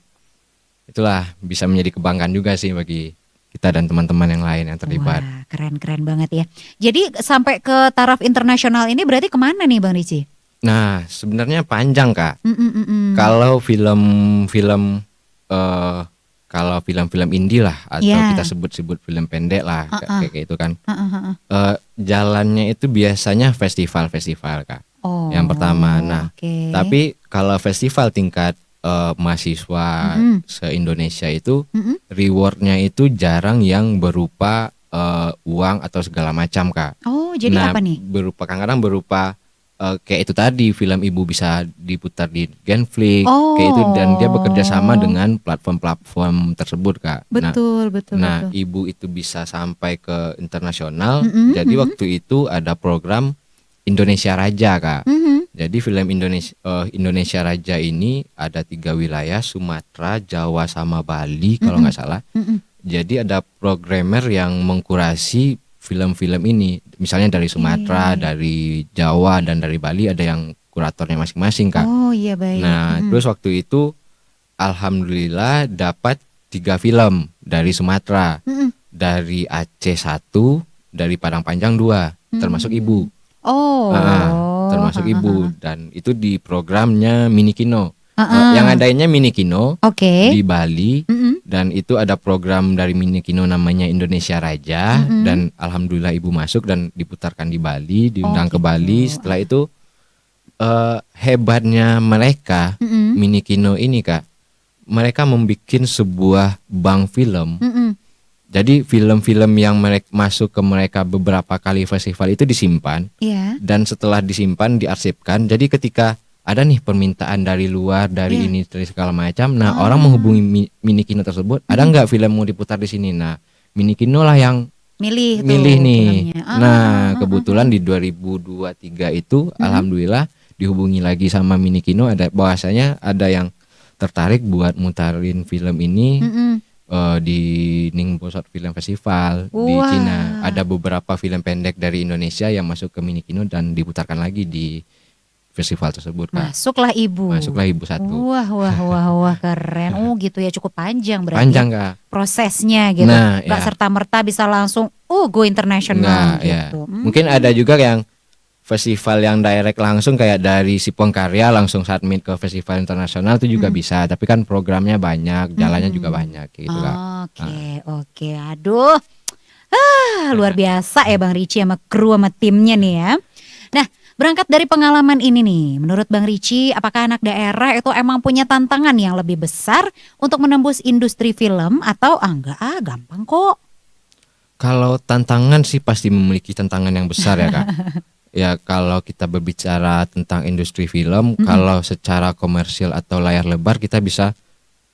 itulah bisa menjadi kebanggaan juga sih bagi kita dan teman-teman yang lain yang terlibat. Wah, keren banget ya. Jadi sampai ke taraf internasional ini berarti kemana nih Bang Richie? Nah sebenarnya panjang Kak. Kalau film-film indie lah atau kita sebut film pendek lah kayak gitu kan. Jalannya itu biasanya festival-festival Kak. Yang pertama. Nah, tapi kalau festival tingkat mahasiswa se-Indonesia itu rewardnya itu jarang yang berupa uang atau segala macam Kak. Oh jadi apa nih? Kadang-kadang berupa kayak itu tadi, film Ibu bisa diputar di Genflix kayak itu, dan dia bekerja sama dengan platform-platform tersebut Kak. Betul. Nah Ibu itu bisa sampai ke internasional. Jadi waktu itu ada program Indonesia Raja Kak. Jadi film Indonesia Raja ini ada 3 wilayah, Sumatera, Jawa sama Bali kalau nggak salah. Jadi ada programmer yang mengkurasi film-film ini. Misalnya dari Sumatera, dari Jawa dan dari Bali ada yang kuratornya masing-masing Kak. Oh iya baik. Nah terus waktu itu alhamdulillah dapat 3 film dari Sumatera, dari Aceh 1, dari Padang Panjang 2, termasuk Ibu. Termasuk Ibu, dan itu di programnya Mini Kino. Yang adanya Mini Kino di Bali, dan itu ada program dari Mini Kino namanya Indonesia Raja, dan alhamdulillah Ibu masuk dan diputarkan di Bali, diundang ke Bali. Setelah itu hebatnya mereka Mini Kino ini Kak, mereka membuat sebuah bank film. Jadi film-film yang masuk ke mereka beberapa kali festival itu disimpan, dan setelah disimpan diarsipkan. Jadi ketika ada nih permintaan dari luar, dari ini, dari segala macam, nah orang menghubungi Mini Kino tersebut, ada nggak film mau diputar di sini? Nah Mini Kino lah yang milih nih. Kebetulan di 2023 itu alhamdulillah dihubungi lagi sama Mini Kino, bahwasanya ada yang tertarik buat mutarin film ini. Di Ningbo Short Film Festival di Cina. Ada beberapa film pendek dari Indonesia yang masuk ke Mini Kino dan diputarkan lagi di festival tersebut Kak. Masuklah Ibu 1. Wah keren. Oh gitu ya, cukup panjang berarti. Panjang Kak prosesnya gitu. Gak serta-merta bisa langsung go internasional gitu. Mungkin ada juga yang festival yang direct langsung kayak dari Sipong Karya langsung submit ke festival internasional itu juga bisa, tapi kan programnya banyak, jalannya juga banyak gitu Kak. Oke. Aduh. Luar biasa ya Bang Richie sama kru sama timnya nih ya. Nah, berangkat dari pengalaman ini nih, menurut Bang Richie, apakah anak daerah itu emang punya tantangan yang lebih besar untuk menembus industri film atau gampang kok? Kalau tantangan sih pasti memiliki tantangan yang besar ya Kak. Ya kalau kita berbicara tentang industri film, kalau secara komersil atau layar lebar kita bisa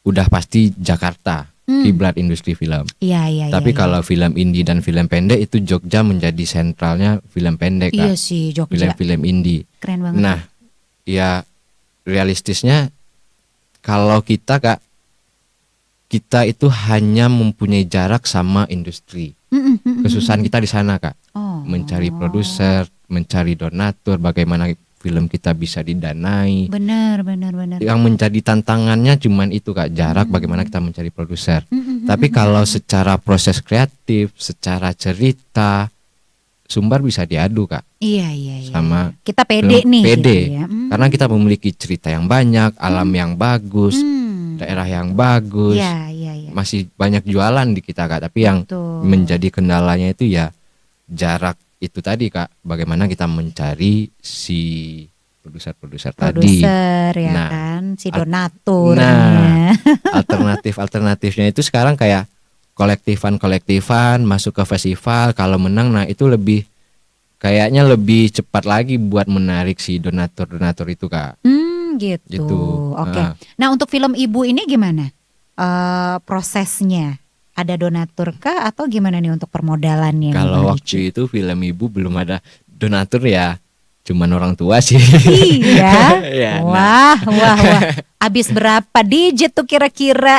udah pasti Jakarta, kiblat industri film. Iya. Tapi kalau film indie dan film pendek itu Jogja menjadi sentralnya film pendek Kak. Iya sih Jogja. Film indie. Keren banget. Nah, ya realistisnya kalau kita Kak, kita itu hanya mempunyai jarak sama industri. Kesusahan kita di sana Kak. Mencari produser, mencari donatur, bagaimana film kita bisa didanai. Benar. Yang menjadi tantangannya cuman itu Kak, jarak bagaimana kita mencari produser. Tapi kalau secara proses kreatif, secara cerita, Sumbar bisa diadu Kak. Iya. Sama kita pede nih. Pede. Gitu ya. Karena kita memiliki cerita yang banyak, alam yang bagus, daerah yang bagus. Iya. Masih banyak jualan di kita Kak. Tapi yang menjadi kendalanya itu ya jarak itu tadi Kak. Bagaimana kita mencari si produser tadi. Ya kan, si donatur. Nah, alternatifnya itu sekarang kayak kolektifan masuk ke festival, kalau menang nah itu kayaknya lebih cepat lagi buat menarik si donatur itu Kak. Gitu. Oke. Nah, untuk film Ibu ini gimana prosesnya? Ada donatur kah atau gimana nih untuk permodalannya? Kalau waktu itu film Ibu belum ada donatur ya, cuman orang tua sih. Iya. Ya, wah. Habis berapa digit tuh kira-kira?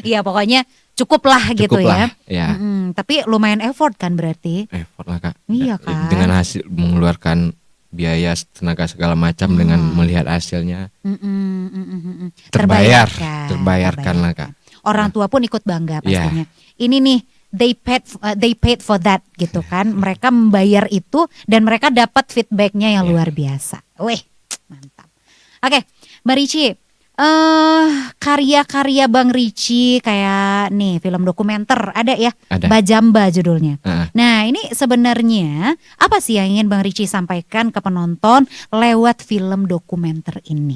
Iya, pokoknya cukup lah gitu ya. Tapi lumayan effort kan berarti? Effort lah Kak. Iya kan. Dengan hasil mengeluarkan biaya tenaga segala macam dengan melihat hasilnya terbayarkan lah Kak. Orang tua pun ikut bangga pastinya. Ini nih they paid for that gitu kan. Mereka membayar itu dan mereka dapat feedbacknya yang luar biasa. Wih, mantap. Oke, Mbak Rici, karya-karya Bang Rici kayak nih film dokumenter ada ya, Bajamba judulnya. Nah, ini sebenarnya apa sih yang ingin Bang Rici sampaikan ke penonton lewat film dokumenter ini?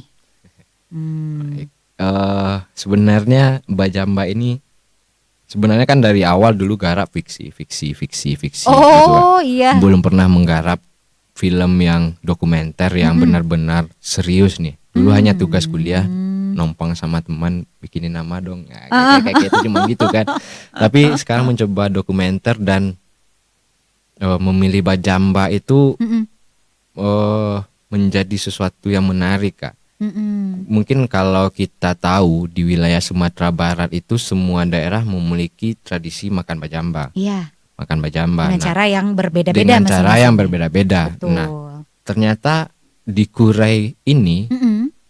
Sebenarnya Bajamba ini sebenarnya kan dari awal dulu garap fiksi gitu. Iya. Belum pernah menggarap film yang dokumenter yang benar-benar serius nih. Dulu hanya tugas kuliah, nompang sama teman bikinin nama dong. Kayak gitu cuma gitu kan. Tapi sekarang mencoba dokumenter dan memilih Bajamba itu menjadi sesuatu yang menarik Kak. Mungkin kalau kita tahu di wilayah Sumatera Barat itu semua daerah memiliki tradisi makan bajamba. Iya. Makan bajamba. Dengan cara yang berbeda-beda. Dengan cara yang berbeda-beda. Nah, ternyata di Kurai ini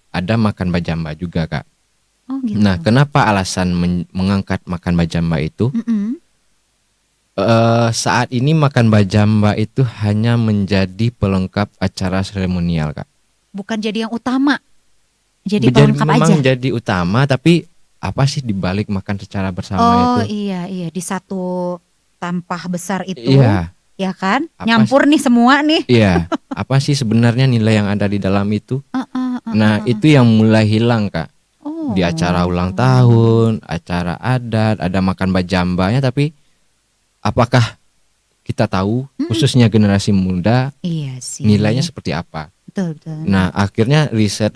ada makan bajamba juga Kak. Oh, gitu. Nah, kenapa alasan mengangkat makan bajamba itu? Saat ini makan bajamba itu hanya menjadi pelengkap acara seremonial Kak. Bukan jadi yang utama. Jadi pelengkap memang aja. Jadi utama, tapi apa sih dibalik makan secara bersama itu? Oh iya, di satu tampah besar itu, ya kan? Apa nyampur nih semua nih. Iya, apa sih sebenarnya nilai yang ada di dalam itu? Nah itu yang mulai hilang Kak. Di acara ulang tahun, acara adat, ada makan bajambanya, tapi apakah kita tahu khususnya generasi muda nilainya seperti apa? Betul. Nah akhirnya riset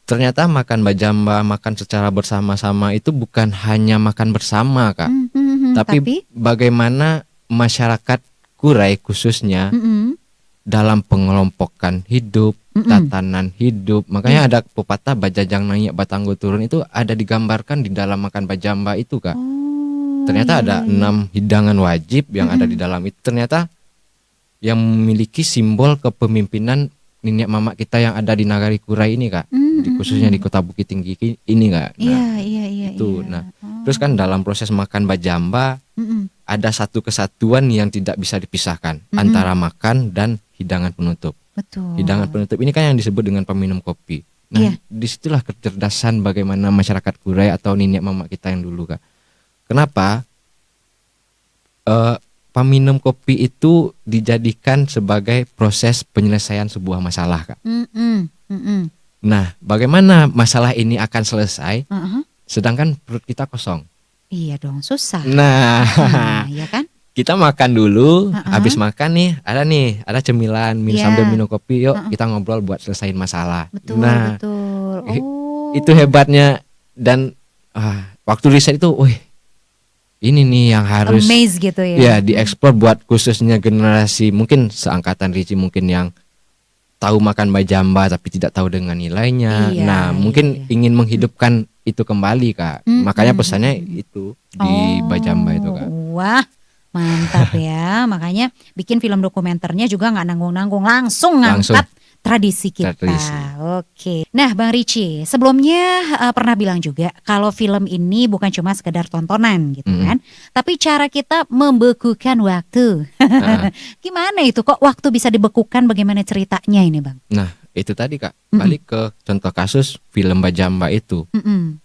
ternyata makan bajamba, makan secara bersama-sama itu bukan hanya makan bersama Kak, tapi bagaimana masyarakat Kurai khususnya dalam pengelompokan hidup, tatanan hidup. Makanya ada pepatah bajajang naik batanggo turun itu ada digambarkan di dalam makan bajamba itu Kak. Ternyata ada 6 hidangan wajib yang ada di dalam itu, ternyata yang memiliki simbol kepemimpinan nenek mama kita yang ada di Nagari Kurai ini Kak, khususnya di Kota Bukit Tinggi ini Kak. Nah, itu. Nah, terus kan dalam proses makan bajamba ada satu kesatuan yang tidak bisa dipisahkan antara makan dan hidangan penutup. Betul. Hidangan penutup ini kan yang disebut dengan peminum kopi. Nah, disitulah kecerdasan bagaimana masyarakat Kurai atau nenek mama kita yang dulu Kak. Kenapa? Peminum kopi itu dijadikan sebagai proses penyelesaian sebuah masalah Kak. Nah, bagaimana masalah ini akan selesai sedangkan perut kita kosong? Iya dong, susah. Nah, ya kan? Kita makan dulu, habis makan nih, ada cemilan, sambil minum kopi, yuk kita ngobrol buat selesaiin masalah. Betul. Itu hebatnya. Dan waktu riset itu, ini nih yang harus amazed gitu ya. Ya, dieksplor buat khususnya generasi mungkin seangkatan Rici mungkin yang tahu makan bajamba tapi tidak tahu dengan nilainya. Mungkin ingin menghidupkan itu kembali Kak. Makanya pesannya itu di bajamba itu Kak. Wah, Mantap ya, makanya bikin film dokumenternya juga nggak nanggung-nanggung, langsung ngangkat tradisi kita. Oke. Nah, Bang Richie, sebelumnya pernah bilang juga kalau film ini bukan cuma sekedar tontonan gitu kan, tapi cara kita membekukan waktu. Gimana itu kok waktu bisa dibekukan? Bagaimana ceritanya ini, Bang? Nah, itu tadi Kak, balik ke contoh kasus film Bajamba itu.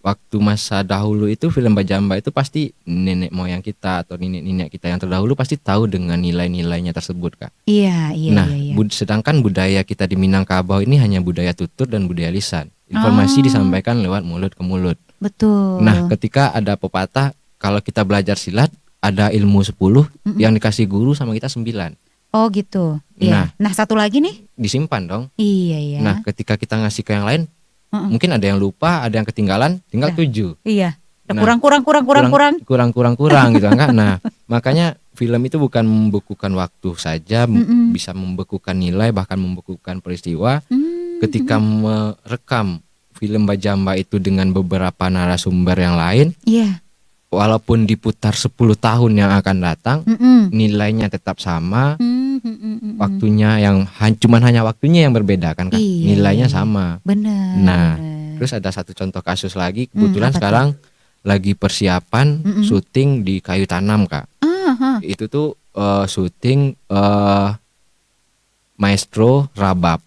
Waktu masa dahulu itu film Bajamba itu pasti nenek moyang kita atau nenek-nenek kita yang terdahulu pasti tahu dengan nilai-nilainya tersebut Kak. Iya. Nah, sedangkan budaya kita di Minangkabau ini hanya budaya tutur dan budaya lisan. Informasi disampaikan lewat mulut ke mulut. Betul. Nah, ketika ada pepatah, kalau kita belajar silat ada ilmu 10 yang dikasih guru sama kita 9. Oh gitu. Iya. Nah, satu lagi nih disimpan dong. Iya. Nah, ketika kita ngasih ke yang lain, mungkin ada yang lupa, ada yang ketinggalan, tinggal 7. Iya. Nah, kurang gitu enggak. Nah, makanya film itu bukan membekukan waktu saja, bisa membekukan nilai, bahkan membekukan peristiwa. Ketika merekam film Bajamba itu dengan beberapa narasumber yang lain, walaupun diputar 10 tahun yang akan datang, nilainya tetap sama. Waktunya yang cuman hanya waktunya yang berbeda kan, nilainya sama. Benar. Nah, terus ada satu contoh kasus lagi, kebetulan sekarang lagi persiapan syuting di Kayu Tanam Kak. Itu tuh syuting maestro Rabab.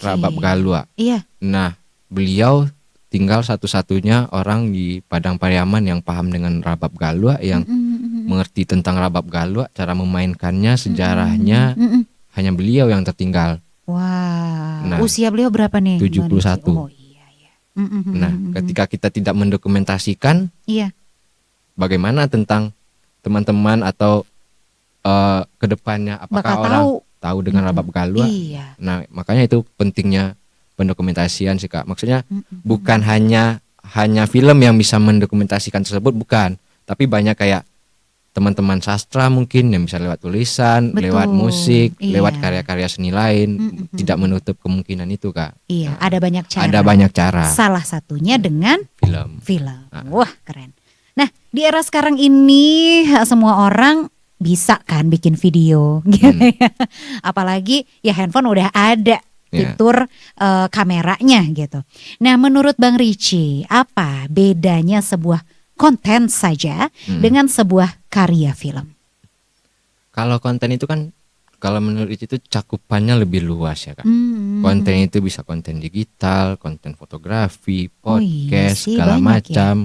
Rabab Galua. Iya. Nah, beliau tinggal satu-satunya orang di Padang Pariaman yang paham dengan Rabab Galua, yang mengerti tentang Rabab Galua, cara memainkannya, sejarahnya, hanya beliau yang tertinggal. Wah. Nah, usia beliau berapa nih? 71. Oh iya. Nah, ketika kita tidak mendokumentasikan, bagaimana tentang teman-teman atau kedepannya, apakah orang tahu dengan Rabab Galua? Nah, makanya itu pentingnya pendokumentasian sih Kak. Maksudnya bukan hanya film yang bisa mendokumentasikan tersebut, bukan, tapi banyak kayak teman-teman sastra mungkin yang bisa lewat tulisan, lewat musik, lewat karya-karya seni lain, tidak menutup kemungkinan itu Kak. Iya, ada banyak cara. Ada banyak cara. Salah satunya dengan film. Nah. Wah, keren. Nah, di era sekarang ini semua orang bisa kan bikin video gitu ya. Apalagi ya handphone udah ada fitur kameranya gitu. Nah, menurut Bang Richie, apa bedanya sebuah konten saja dengan sebuah karya film? Kalau konten itu kan, kalau menurut itu cakupannya lebih luas ya Kak. Konten itu bisa konten digital, konten fotografi, podcast, segala macam.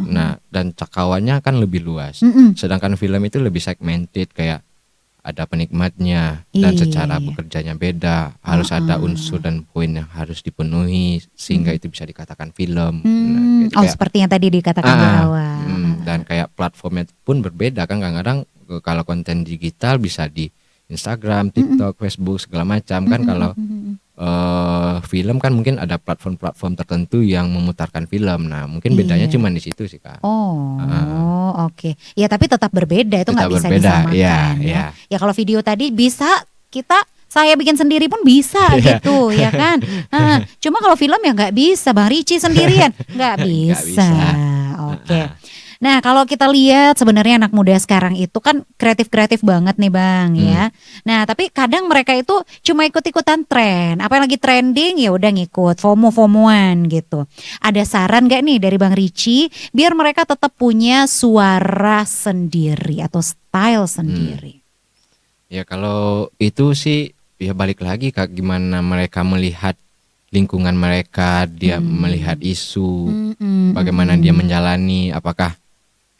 Nah, dan cakawannya kan lebih luas. Sedangkan film itu lebih segmented, kayak ada penikmatnya dan secara bekerjanya beda, harus ada unsur dan poin yang harus dipenuhi sehingga itu bisa dikatakan film. Nah, gitu kayak, seperti yang tadi dikatakan di awal. Dan kayak platformnya pun berbeda kan, kadang-kadang kalau konten digital bisa di Instagram, TikTok, Facebook segala macam kan. Kalau film kan mungkin ada platform-platform tertentu yang memutarkan film. Nah, mungkin bedanya cuma di situ sih Kak. Oke. Ya tapi tetap berbeda, itu nggak bisa disamakan. Ya kalau video tadi bisa saya bikin sendiri pun bisa gitu ya kan. Cuma kalau film ya nggak bisa, Bang Richie sendirian nggak bisa. Oke. Nah, kalau kita lihat sebenarnya anak muda sekarang itu kan kreatif banget nih Bang ya. Nah, tapi kadang mereka itu cuma ikut-ikutan tren. Apa yang lagi trending ya udah ngikut, FOMO-FOMOan gitu. Ada saran gak nih dari Bang Richie biar mereka tetap punya suara sendiri atau style sendiri? Ya kalau itu sih ya balik lagi Kak, gimana mereka melihat lingkungan mereka, dia melihat isu, bagaimana dia menjalani, apakah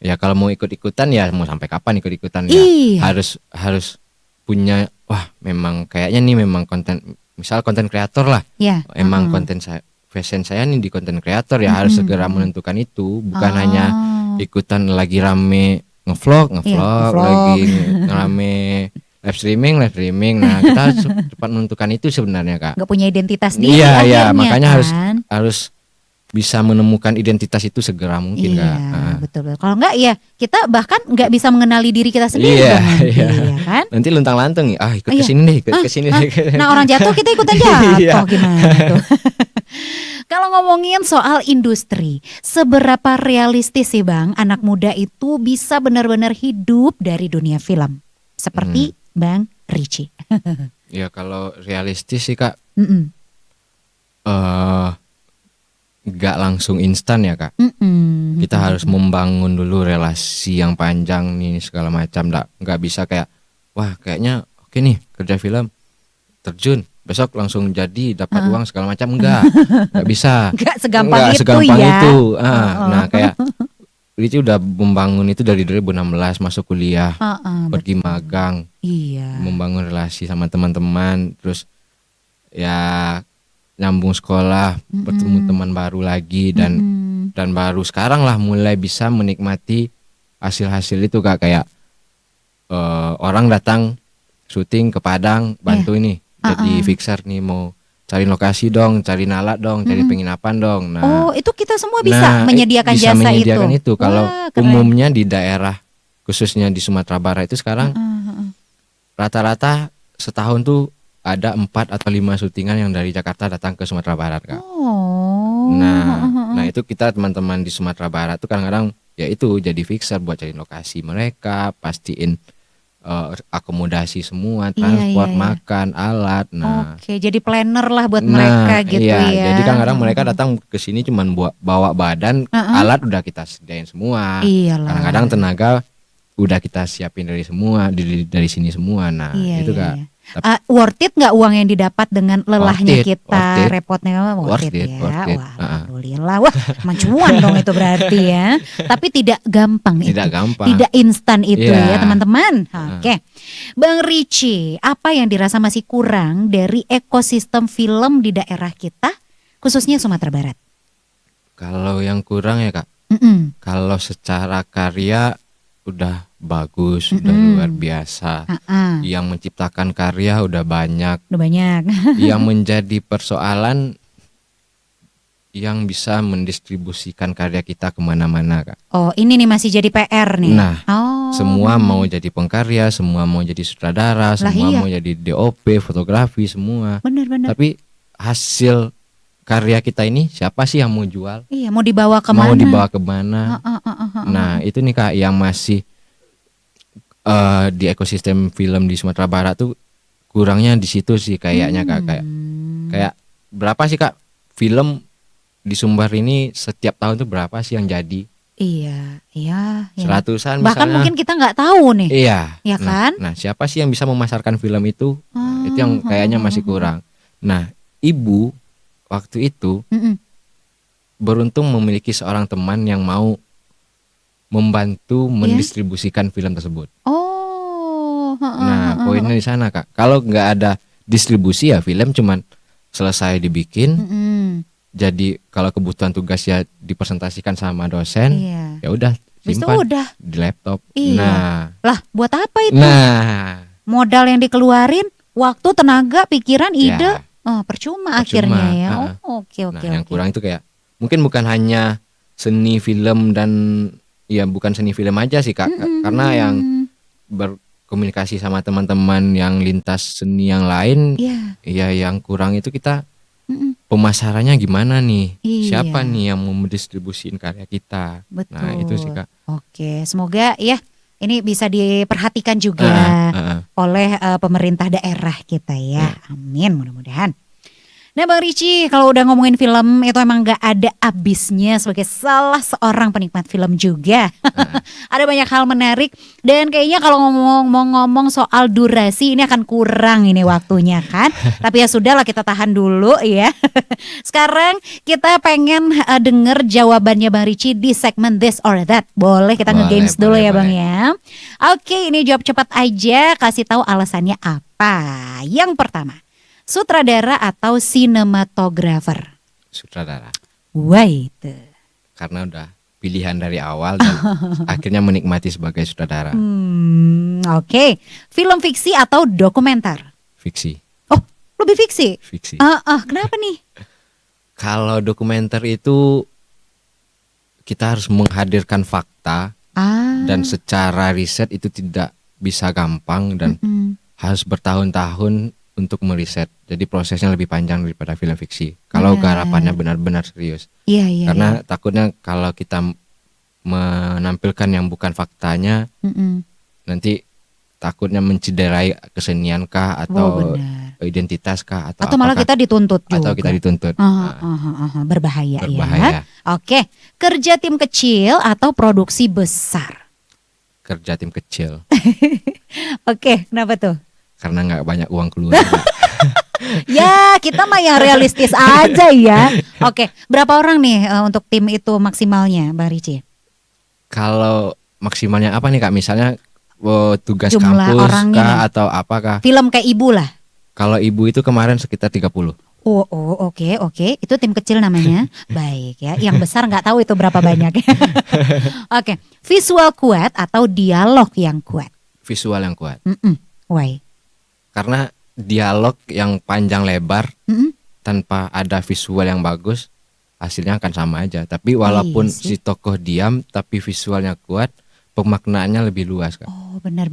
ya kalau mau ikut-ikutan ya mau sampai kapan ikut-ikutan ya. Harus punya, wah memang kayaknya nih memang konten, misal konten kreator lah. Emang konten fashion saya nih di konten kreator ya, harus segera menentukan itu, bukan hanya ikutan lagi rame ngevlog lagi rame live streaming. Nah, kita harus cepat menentukan itu sebenarnya Kak. Gak punya identitas diri. Iya, makanya kan harus bisa menemukan identitas itu segera mungkin Kak. Betul. Kalau enggak ya kita bahkan nggak bisa mengenali diri kita sendiri iya kan. Nanti luntang-lantung ikut kesini deh, ikut kesini deh. Nah, orang jatuh kita ikutan jatuh gimana tuh. Kalau ngomongin soal industri, seberapa realistis sih Bang anak muda itu bisa benar-benar hidup dari dunia film? Seperti Bang Richie. Ya kalau realistis sih Kak, nggak langsung instan ya Kak. Kita harus membangun dulu relasi yang panjang nih segala macam. Nggak bisa kayak, wah kayaknya oke nih kerja film, terjun besok langsung jadi dapat uang segala macam. Nggak bisa. Nggak segampang Nggak itu segampang ya. itu. Nah kayak Richie udah membangun itu dari 2016 masuk kuliah, pergi magang, membangun relasi sama teman-teman, terus ya nyambung sekolah, bertemu teman baru lagi dan baru sekarang lah mulai bisa menikmati hasil-hasil itu Kak. Kayak orang datang syuting ke Padang, bantu ini jadi fixer nih, mau cari lokasi dong, cari alat dong, cari penginapan dong. Nah, itu kita semua bisa menyediakan bisa jasa menyediakan itu. Kalau Wah, keren. umumnya di daerah khususnya di Sumatera Barat itu sekarang rata-rata setahun tuh ada 4 atau 5 syutingan yang dari Jakarta datang ke Sumatera Barat Kak. Nah itu kita teman-teman di Sumatera Barat tuh kadang-kadang ya itu jadi fixer buat cari lokasi mereka, pastiin akomodasi semua, transport, makan, alat. Nah, jadi planner lah buat mereka gitu ya. Jadi kadang-kadang mereka datang ke sini cuman bawa badan, alat udah kita sediain semua. Kadang-kadang tenaga udah kita siapin dari sini semua. Nah, itu Kak. Worth it nggak uang yang didapat dengan lelahnya kita, repotnya worth it. Wah, alhamdulillah. Wah, cuan dong itu berarti ya. Tapi tidak gampang tidak instan itu ya teman-teman. Oke. Bang Richie, apa yang dirasa masih kurang dari ekosistem film di daerah kita, khususnya Sumatera Barat? Kalau yang kurang ya Kak, kalau secara karya udah bagus, udah luar biasa. Yang menciptakan karya udah banyak. Yang menjadi persoalan yang bisa mendistribusikan karya kita kemana-mana Kak. Oh ini nih masih jadi PR nih. Nah semua mau jadi pengkarya, semua mau jadi sutradara, semua mau jadi DOP, fotografi semua. Benar. Tapi hasil karya kita ini siapa sih yang mau jual? Iya, mau dibawa kemana? Nah itu nih Kak yang masih di ekosistem film di Sumatera Barat tuh kurangnya di situ sih kayaknya Kak. Kayak berapa sih Kak film di Sumbar ini setiap tahun tuh berapa sih yang jadi? Iya. Seratusan bahkan misalnya. Mungkin kita nggak tahu nih. Iya kan? Nah siapa sih yang bisa memasarkan film itu? Itu yang kayaknya masih kurang. Nah ibu waktu itu beruntung memiliki seorang teman yang mau membantu mendistribusikan film tersebut. Nah poinnya di sana Kak. Kalau nggak ada distribusi ya film cuman selesai dibikin. Jadi kalau kebutuhan tugas ya dipresentasikan sama dosen, ya udah simpan di laptop. Nah, buat apa itu? Nah, modal yang dikeluarin, waktu, tenaga, pikiran, ide, percuma akhirnya ya. Oke. Yang kurang itu kayak mungkin bukan hanya seni film dan ya bukan seni film aja sih Kak, karena yang berkomunikasi sama teman-teman yang lintas seni yang lain, ya yang kurang itu kita pemasarannya gimana nih? Siapa nih yang mau mendistribusiin karya kita? Betul. Nah itu sih Kak. Oke, semoga ya ini bisa diperhatikan juga oleh pemerintah daerah kita ya. Amin, mudah-mudahan. Nah Bang Richie, kalau udah ngomongin film itu emang gak ada habisnya sebagai salah seorang penikmat film juga. Ada banyak hal menarik dan kayaknya kalau ngomong soal durasi ini akan kurang ini waktunya kan. Tapi ya sudahlah kita tahan dulu ya. Sekarang kita pengen denger jawabannya Bang Richie di segmen This or That. Boleh kita nge-games dulu ya Bang ya. Oke, ini jawab cepat aja, kasih tahu alasannya apa. Yang pertama, sutradara atau sinematografer? Sutradara. Wait. Karena udah pilihan dari awal dan akhirnya menikmati sebagai sutradara. Oke. Film fiksi atau dokumenter? Fiksi. Oh, lebih fiksi? Fiksi. Kenapa nih? Kalau dokumenter itu kita harus menghadirkan fakta dan secara riset itu tidak bisa gampang dan harus bertahun-tahun untuk meriset. Jadi prosesnya lebih panjang daripada film fiksi. Kalau garapannya benar-benar serius. Iya. Karena takutnya kalau kita menampilkan yang bukan faktanya, nanti takutnya menciderai kesenian kah atau identitas kah atau malah kita dituntut juga. Atau kita dituntut. Berbahaya ya. Oke, kerja tim kecil atau produksi besar? Kerja tim kecil. Oke, kenapa tuh? Karena nggak banyak uang keluar. Ya, kita mah yang realistis aja ya. Oke, berapa orang nih untuk tim itu maksimalnya, Bang Richie? Kalau maksimalnya apa nih Kak? Misalnya tugas jumlah kampus orangnya kah atau apakah? Film kayak Ibu lah. Kalau Ibu itu kemarin sekitar 30. Oke. Itu tim kecil namanya. Baik ya. Yang besar nggak tahu itu berapa banyak. Oke. Visual kuat atau dialog yang kuat? Visual yang kuat. Why? Karena dialog yang panjang lebar tanpa ada visual yang bagus, hasilnya akan sama aja. Tapi walaupun si tokoh diam tapi visualnya kuat, pemaknaannya lebih luas Kak. Oh benar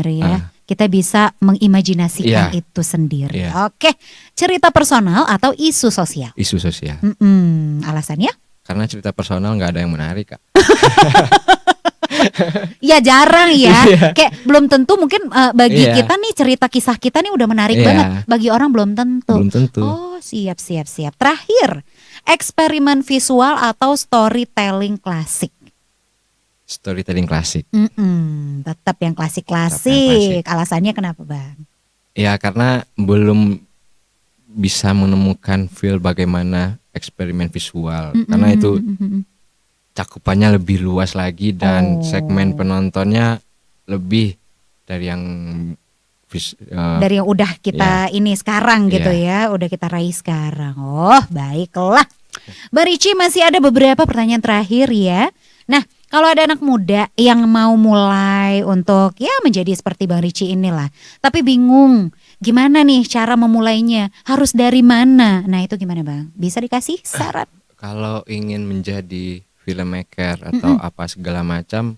ya. Kita bisa mengimajinasikan itu sendiri. Oke, cerita personal atau isu sosial? Isu sosial. Alasannya? Karena cerita personal nggak ada yang menarik Kak. Ya jarang ya. Kayak belum tentu mungkin bagi kita nih cerita kisah kita nih udah menarik banget. Bagi orang belum tentu. Oh siap. Terakhir, eksperimen visual atau storytelling klasik? Storytelling klasik. Tetap yang klasik. Alasannya kenapa Bang? Ya karena belum bisa menemukan feel bagaimana eksperimen visual. Karena itu cakupannya lebih luas lagi dan segmen penontonnya lebih dari yang dari yang udah kita ini sekarang gitu ya. Udah kita raih sekarang. Oh baiklah. Bang Richie masih ada beberapa pertanyaan terakhir ya. Nah, kalau ada anak muda yang mau mulai untuk menjadi seperti Bang Richie inilah, tapi bingung gimana nih cara memulainya, harus dari mana? Nah itu gimana Bang? Bisa dikasih saran? Kalau ingin menjadi filmmaker atau apa segala macam,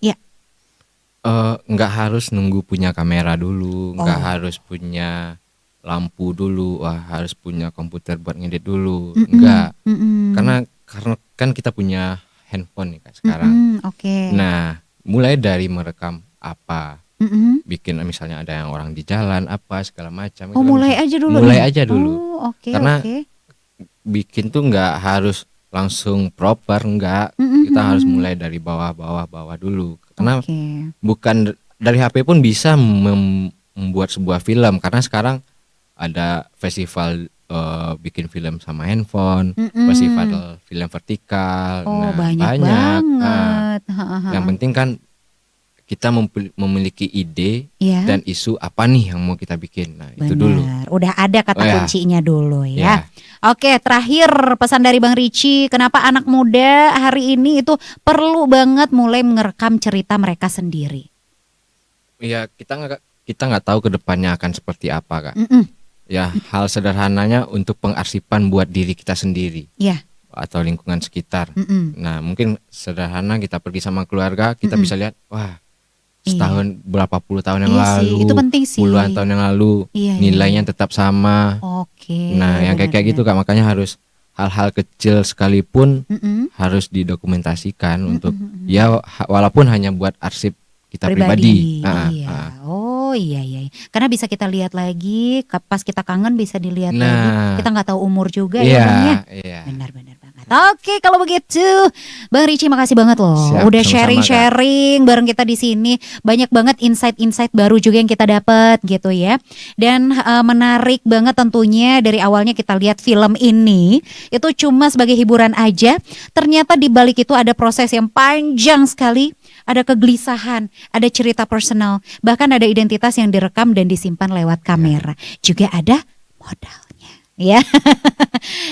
nggak harus nunggu punya kamera dulu, nggak harus punya lampu dulu, harus punya komputer buat ngedit dulu, enggak. Karena kan kita punya handphone nih Kak sekarang. Nah, mulai dari merekam apa, bikin misalnya ada yang orang di jalan apa segala macam. Mulai aja dulu. Karena bikin tuh nggak harus langsung proper, enggak. Kita harus mulai dari bawah dulu. Karena bukan dari HP pun bisa membuat sebuah film. Karena sekarang ada festival bikin film sama handphone, festival film vertikal. Banyak banget. Yang penting kan kita memiliki ide dan isu apa nih yang mau kita bikin. Nah, itu dulu. Udah ada kata kuncinya dulu ya. Oke, terakhir pesan dari Bang Richie, kenapa anak muda hari ini itu perlu banget mulai merekam cerita mereka sendiri? Ya, kita nggak tahu kedepannya akan seperti apa Kak. Ya, hal sederhananya untuk pengarsipan buat diri kita sendiri. Atau lingkungan sekitar. Nah, mungkin sederhana kita pergi sama keluarga, kita bisa lihat, wah, setahun berapa puluh tahun yang lalu, itu penting sih. Puluhan tahun yang lalu, nilainya tetap sama. Nah, yang kayak gitu Kak, makanya harus hal-hal kecil sekalipun harus didokumentasikan untuk walaupun hanya buat arsip kita pribadi. Iya. Karena bisa kita lihat lagi, pas kita kangen bisa dilihat lagi. Kita nggak tahu umur juga ya. Benar-benar banget. Oke, kalau begitu, Bang Richie makasih banget loh. Udah sharing bareng kita di sini. Banyak banget insight baru juga yang kita dapat gitu ya. Dan menarik banget tentunya dari awalnya kita lihat film ini itu cuma sebagai hiburan aja. Ternyata di balik itu ada proses yang panjang sekali. Ada kegelisahan, ada cerita personal, bahkan ada identitas yang direkam dan disimpan lewat kamera. Juga ada modalnya. Ya,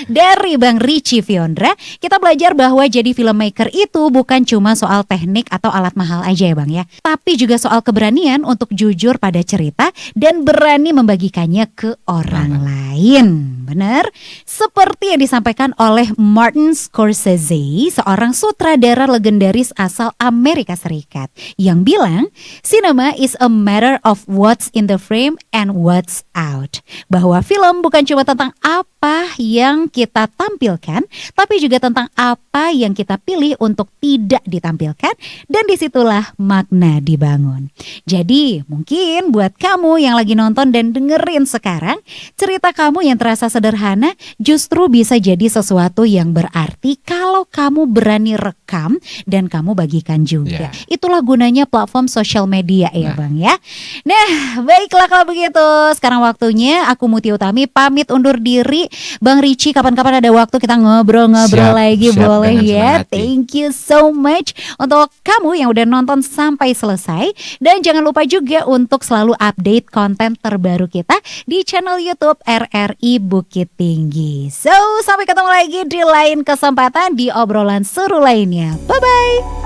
dari Bang Richie Fiondra, kita belajar bahwa jadi filmmaker itu bukan cuma soal teknik atau alat mahal aja ya Bang ya, tapi juga soal keberanian untuk jujur pada cerita dan berani membagikannya ke orang lain. Benar, seperti yang disampaikan oleh Martin Scorsese, seorang sutradara legendaris asal Amerika Serikat, yang bilang, cinema is a matter of what's in the frame and what's out. Bahwa film bukan cuma tentang apa yang kita tampilkan, tapi juga tentang apa yang kita pilih untuk tidak ditampilkan, dan disitulah makna dibangun. Jadi mungkin buat kamu yang lagi nonton dan dengerin sekarang, cerita kamu yang terasa sederhana justru bisa jadi sesuatu yang berarti kalau kamu berani rekam dan kamu bagikan juga. Itulah gunanya platform sosial media ya Bang ya. Nah baiklah kalau begitu, sekarang waktunya aku Mutia Utami pamit undur diri. Bang Richie, kapan-kapan ada waktu kita ngobrol-ngobrol lagi boleh ya. Thank you so much untuk kamu yang udah nonton sampai selesai. Dan jangan lupa juga untuk selalu update konten terbaru kita di channel YouTube RRI Bukit Tinggi. So, sampai ketemu lagi di lain kesempatan di obrolan seru lainnya. Bye-bye.